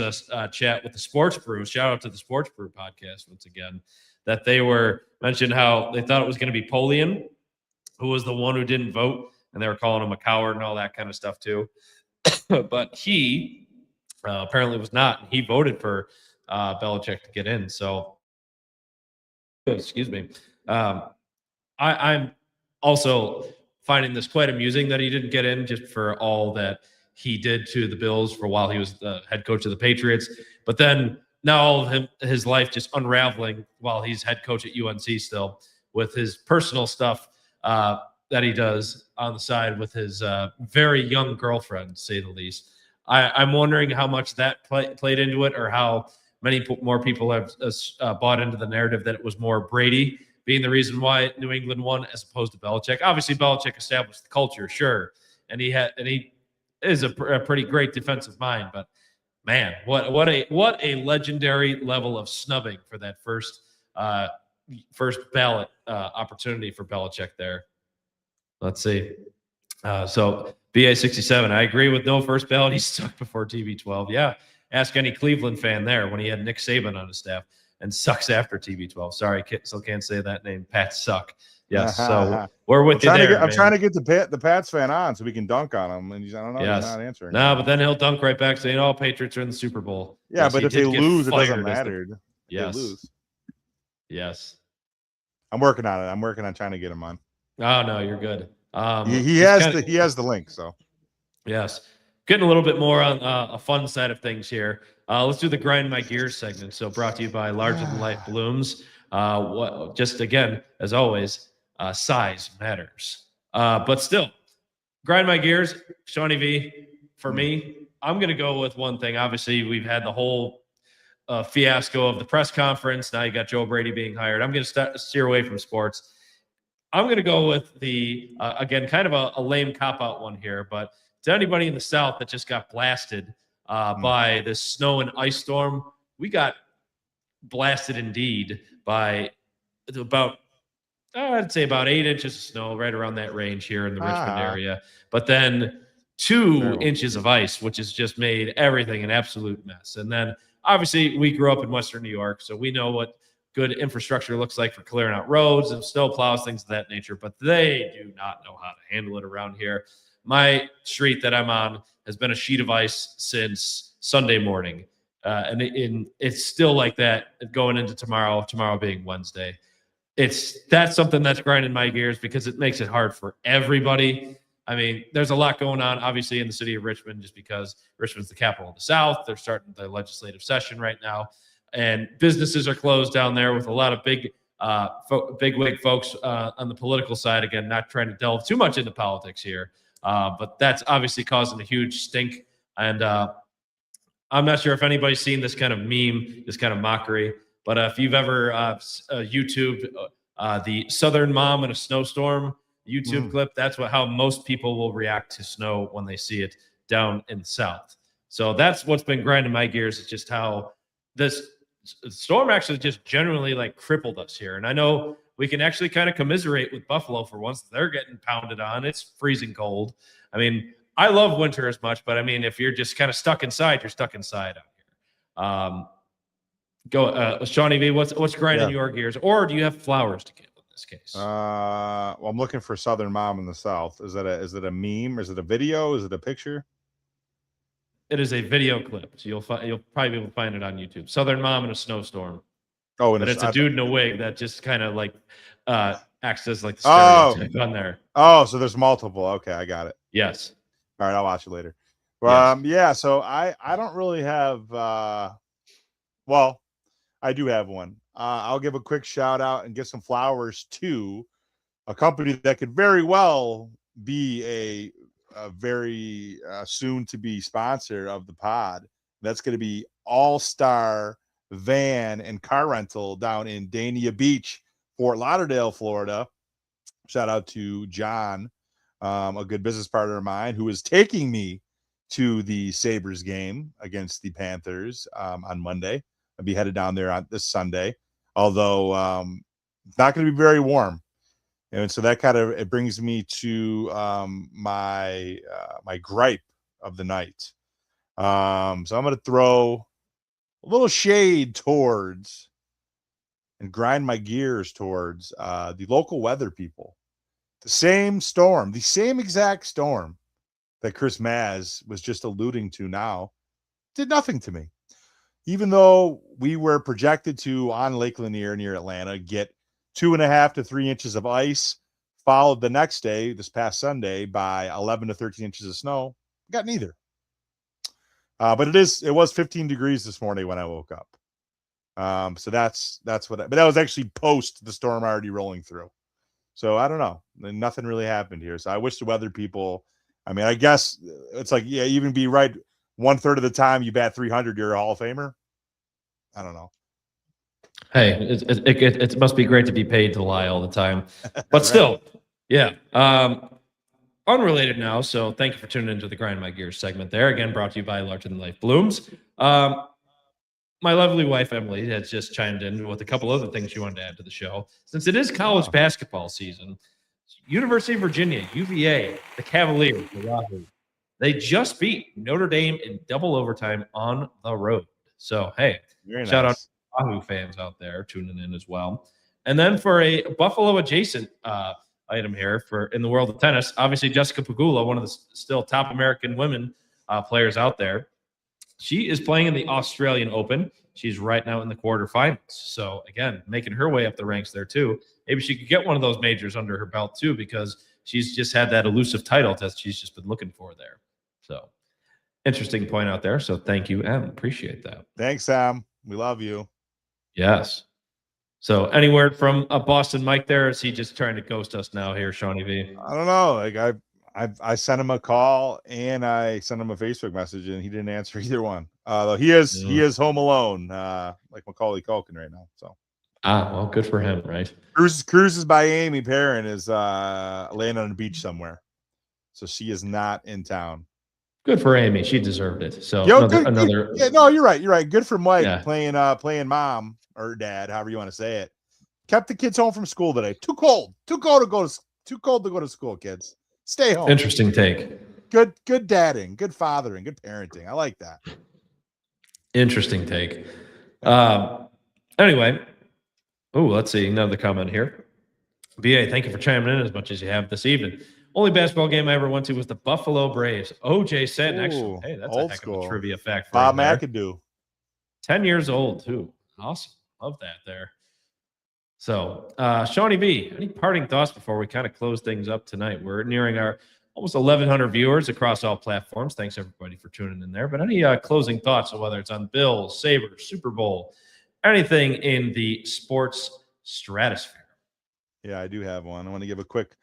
[SPEAKER 1] chat with the Sports Brew, shout out to the Sports Brew podcast once again, that they were mentioned how they thought it was going to be Polian who was the one who didn't vote, and they were calling him a coward and all that kind of stuff too. But he apparently was not. He voted for Belichick to get in. So, excuse me. I'm also finding this quite amusing that he didn't get in, just for all that he did to the Bills for while he was the head coach of the Patriots. But then now all of his life just unraveling while he's head coach at UNC still, with his personal stuff that he does on the side with his very young girlfriend, to say the least. I'm wondering how much that played into it, or how many more people have bought into the narrative that it was more Brady being the reason why New England won as opposed to Belichick. Obviously, Belichick established the culture, sure, and he is a pretty great defensive mind. But man, what a legendary level of snubbing for that first ballot opportunity for Belichick there. Let's see. So BA67, I agree with no first ballot. He sucked before TB12. Yeah, ask any Cleveland fan there when he had Nick Saban on his staff, and sucks after TB12. Sorry, still can't say that name. Pats suck. Yes, so we're with you there.
[SPEAKER 2] I'm trying to get the Pats fan on so we can dunk on him, and I don't know. Yes. He's not answering.
[SPEAKER 1] No, but then he'll dunk right back saying, "Oh, Patriots are in the Super Bowl."
[SPEAKER 2] Yeah, yes, but if they lose, it doesn't matter.
[SPEAKER 1] Yes.
[SPEAKER 2] They lose.
[SPEAKER 1] Yes.
[SPEAKER 2] I'm working on it. I'm working on trying to get him on.
[SPEAKER 1] Oh no, you're good.
[SPEAKER 2] He has the link. So
[SPEAKER 1] yes, getting a little bit more on a fun side of things here. Let's do the grind my gears segment. So brought to you by Larger Than Life Blooms. Just again, as always, size matters. But still, grind my gears. Shawnee V. For me, I'm going to go with one thing. Obviously, we've had the whole fiasco of the press conference. Now you got Joe Brady being hired. I'm going to steer away from sports. I'm going to go with the, again, kind of a lame cop-out one here, but to anybody in the South that just got blasted by this snow and ice storm, we got blasted indeed by about, I'd say about 8 inches of snow, right around that range here in the Richmond area. But then 2 inches of ice, which has just made everything an absolute mess. And then obviously we grew up in Western New York, so we know what good infrastructure looks like for clearing out roads and snow plows, things of that nature, but they do not know how to handle it around here. My street that I'm on has been a sheet of ice since Sunday morning. And it's still like that going into tomorrow being Wednesday. That's something that's grinding my gears because it makes it hard for everybody. I mean, there's a lot going on, obviously, in the city of Richmond, just because Richmond's the capital of the South. They're starting the legislative session right now, and businesses are closed down there with a lot of bigwig folks on the political side. Again, not trying to delve too much into politics here, but that's obviously causing a huge stink. And I'm not sure if anybody's seen this kind of meme, this kind of mockery, but if you've ever YouTubed the Southern Mom in a Snowstorm YouTube clip, that's how most people will react to snow when they see it down in the South. So that's what's been grinding my gears, is just how this storm actually just generally like crippled us here. And I know we can actually kind of commiserate with Buffalo for once. They're getting pounded on. It's freezing cold. I mean, I love winter as much, but I mean, if you're just kind of stuck inside, you're stuck inside out here. Shawnee V, what's grinding your gears? Or do you have flowers to give in this case?
[SPEAKER 2] Well, I'm looking for Southern Mom in the South. Is it a meme? Is it a video? Is it a picture?
[SPEAKER 1] It is a video clip, so you'll probably be able to find it on YouTube. Southern Mom in a Snowstorm.
[SPEAKER 2] Oh,
[SPEAKER 1] and it's a dude in a wig that just kind of like acts as like the stereotype on there.
[SPEAKER 2] Oh, so there's multiple. Okay, I got it.
[SPEAKER 1] Yes.
[SPEAKER 2] All right, I'll watch it later.
[SPEAKER 1] Yes.
[SPEAKER 2] Yeah, so I don't really have well, I do have one. I'll give a quick shout out and give some flowers to a company that could very well be a very soon to be sponsor of the pod. That's going to be All Star Van and Car Rental down in Dania Beach, Fort Lauderdale, Florida. Shout out to John, a good business partner of mine, who is taking me to the Sabres game against the Panthers on Monday. I'll be headed down there on this Sunday, although it's not going to be very warm. And so that kind of, it brings me to my gripe of the night. So I'm going to throw a little shade towards and grind my gears towards the local weather people. The same exact storm that Chris Maz was just alluding to now did nothing to me. Even though we were projected to, on Lake Lanier near Atlanta, get 2.5 to 3 inches of ice, followed the next day, this past Sunday, by 11 to 13 inches of snow. Got neither. But it was 15 degrees this morning when I woke up. So that's what. But that was actually post the storm already rolling through. So I don't know. Nothing really happened here. So I wish the weather people. I mean, I guess it's like, yeah, even be right 1/3 of the time you bat 300, you're a Hall of Famer. I don't know.
[SPEAKER 1] Hey, it must be great to be paid to lie all the time, but
[SPEAKER 2] Right.
[SPEAKER 1] Still, yeah. Unrelated now, so thank you for tuning into the Grind My Gears segment there. Again, brought to you by Larger Than Life Blooms. My lovely wife, Emily, has just chimed in with a couple other things she wanted to add to the show. Since it is college basketball season, University of Virginia, UVA, the Cavaliers, the Wahoo, they just beat Notre Dame in double overtime on the road. So, hey, shout out to Wahoo fans out there tuning in as well. And then for a Buffalo adjacent item here in the world of tennis, obviously Jessica Pegula, one of the still top American women players out there. She is playing in the Australian Open. She's right now in the quarterfinals. So again, making her way up the ranks there too. Maybe she could get one of those majors under her belt too, because she's just had that elusive title that she's just been looking for there. So interesting point out there. So thank you, Em. Appreciate that.
[SPEAKER 2] Thanks, Sam. We love you.
[SPEAKER 1] Yes. So any word from a Boston Mike there? Or is he just trying to ghost us now here, Shawnee V?
[SPEAKER 2] I don't know. Like I sent him a call and I sent him a Facebook message and he didn't answer either one. Though he is home alone, like Macaulay Culkin right now. So
[SPEAKER 1] well, good for him, right?
[SPEAKER 2] Cruises by Amy Perrin is laying on the beach somewhere, so she is not in town.
[SPEAKER 1] Good for Amy. She deserved it. So another.
[SPEAKER 2] Yeah, no, you're right. You're right. Good for Mike playing mom or dad, however you want to say it. Kept the kids home from school today. Too cold to go to school, kids. Stay home.
[SPEAKER 1] Interesting take.
[SPEAKER 2] Good dadding, good fathering, good parenting. I like that.
[SPEAKER 1] Interesting take. Anyway, Oh, let's see. Another comment here. BA, thank you for chiming in as much as you have this evening. Only basketball game I ever went to was the Buffalo Braves. OJ said, actually, hey, that's a
[SPEAKER 2] Old
[SPEAKER 1] heck of a
[SPEAKER 2] school.
[SPEAKER 1] trivia fact for you
[SPEAKER 2] Bob
[SPEAKER 1] there.
[SPEAKER 2] McAdoo.
[SPEAKER 1] 10 years old, too. Awesome. Love that there. So, Shawnee B, any parting thoughts before we kind of close things up tonight? We're nearing our almost 1,100 viewers across all platforms. Thanks, everybody, for tuning in there. But any closing thoughts, on whether it's on Bills, Sabres, Super Bowl, anything in the sports stratosphere?
[SPEAKER 2] Yeah, I do have one. I want to give a quick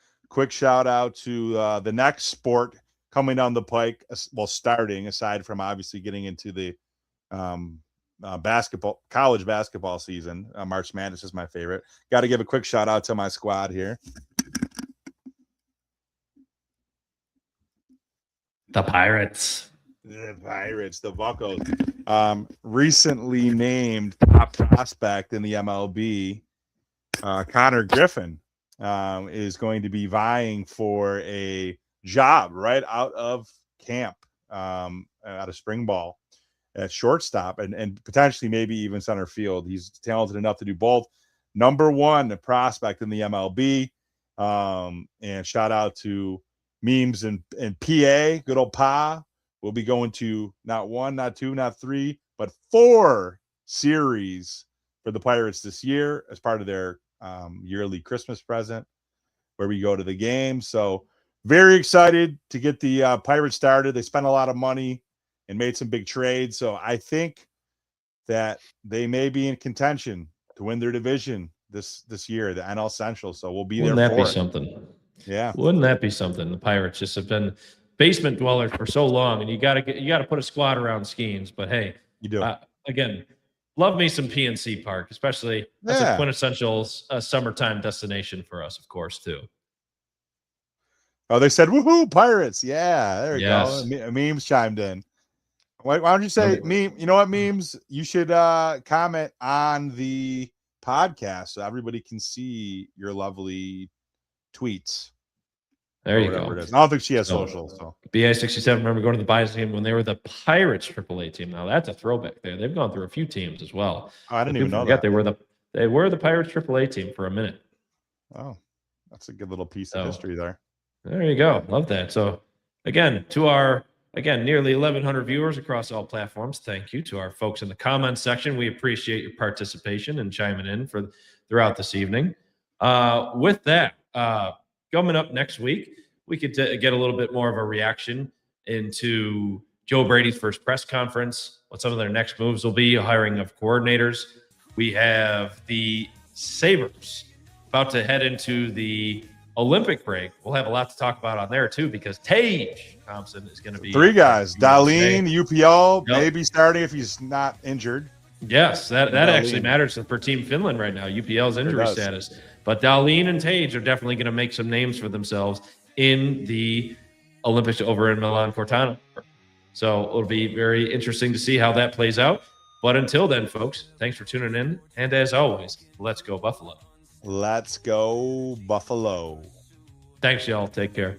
[SPEAKER 2] shout out to the next sport coming down the pike. Well, starting aside from obviously getting into the college basketball season. March Madness is my favorite. Got to give a quick shout out to my squad here.
[SPEAKER 1] The Pirates.
[SPEAKER 2] The Buccos. Recently named top prospect in the MLB, Connor Griffin, is going to be vying for a job right out of camp, out of spring ball at shortstop and potentially maybe even center field. He's talented enough to do both. Number one prospect in the MLB. And shout out to Memes and PA, good old Pa. We'll be going to not one, not two, not three, but 4 series for the Pirates this year as part of their yearly Christmas present where we go to the game. So very excited to get the Pirates started. They spent a lot of money and made some big trades. So I think that they may be in contention to win their division this year, the NL Central. So we'll be
[SPEAKER 1] Wouldn't
[SPEAKER 2] there
[SPEAKER 1] that
[SPEAKER 2] for
[SPEAKER 1] be
[SPEAKER 2] it.
[SPEAKER 1] Something?
[SPEAKER 2] Yeah.
[SPEAKER 1] Wouldn't that be something? The Pirates just have been basement dwellers for so long, and you got to put a squad around Skeens. But hey,
[SPEAKER 2] You do.
[SPEAKER 1] Again, love me some PNC Park, especially that's a
[SPEAKER 2] Yeah.
[SPEAKER 1] quintessential summertime destination for us, of course, too.
[SPEAKER 2] Oh, they said, woohoo, Pirates. Yeah, there we
[SPEAKER 1] Yes.
[SPEAKER 2] go. Memes chimed in. Why don't you say, Meme? You know what, Memes? You should comment on the podcast so everybody can see your lovely tweets.
[SPEAKER 1] There you go.
[SPEAKER 2] It is. I don't think she has social. So
[SPEAKER 1] BA67, remember going to the Bison game when they were the Pirates AAA team. Now that's a throwback there. They've gone through a few teams as well.
[SPEAKER 2] Oh, I didn't even know
[SPEAKER 1] that.
[SPEAKER 2] They
[SPEAKER 1] were the Pirates AAA team for a minute.
[SPEAKER 2] Oh, that's a good little piece of history there.
[SPEAKER 1] There you go. Love that. So again, to our nearly 1,100 viewers across all platforms, thank you. To our folks in the comments section, we appreciate your participation and chiming in throughout this evening. With that, coming up next week, we could get a little bit more of a reaction into Joe Brady's first press conference, what some of their next moves will be, hiring of coordinators. We have the Sabres about to head into the Olympic break. We'll have a lot to talk about on there too, because Tage Thompson is going to be
[SPEAKER 2] 3 guys. Darlene, UPL,
[SPEAKER 1] Yep.
[SPEAKER 2] maybe starting if he's not injured.
[SPEAKER 1] Yes, that actually matters for Team Finland right now, UPL's injury status. But Darlene and Tage are definitely going to make some names for themselves in the Olympics over in Milan Cortana. So it'll be very interesting to see how that plays out. But until then, folks, thanks for tuning in. And as always, let's go Buffalo.
[SPEAKER 2] Let's go Buffalo.
[SPEAKER 1] Thanks, y'all. Take care.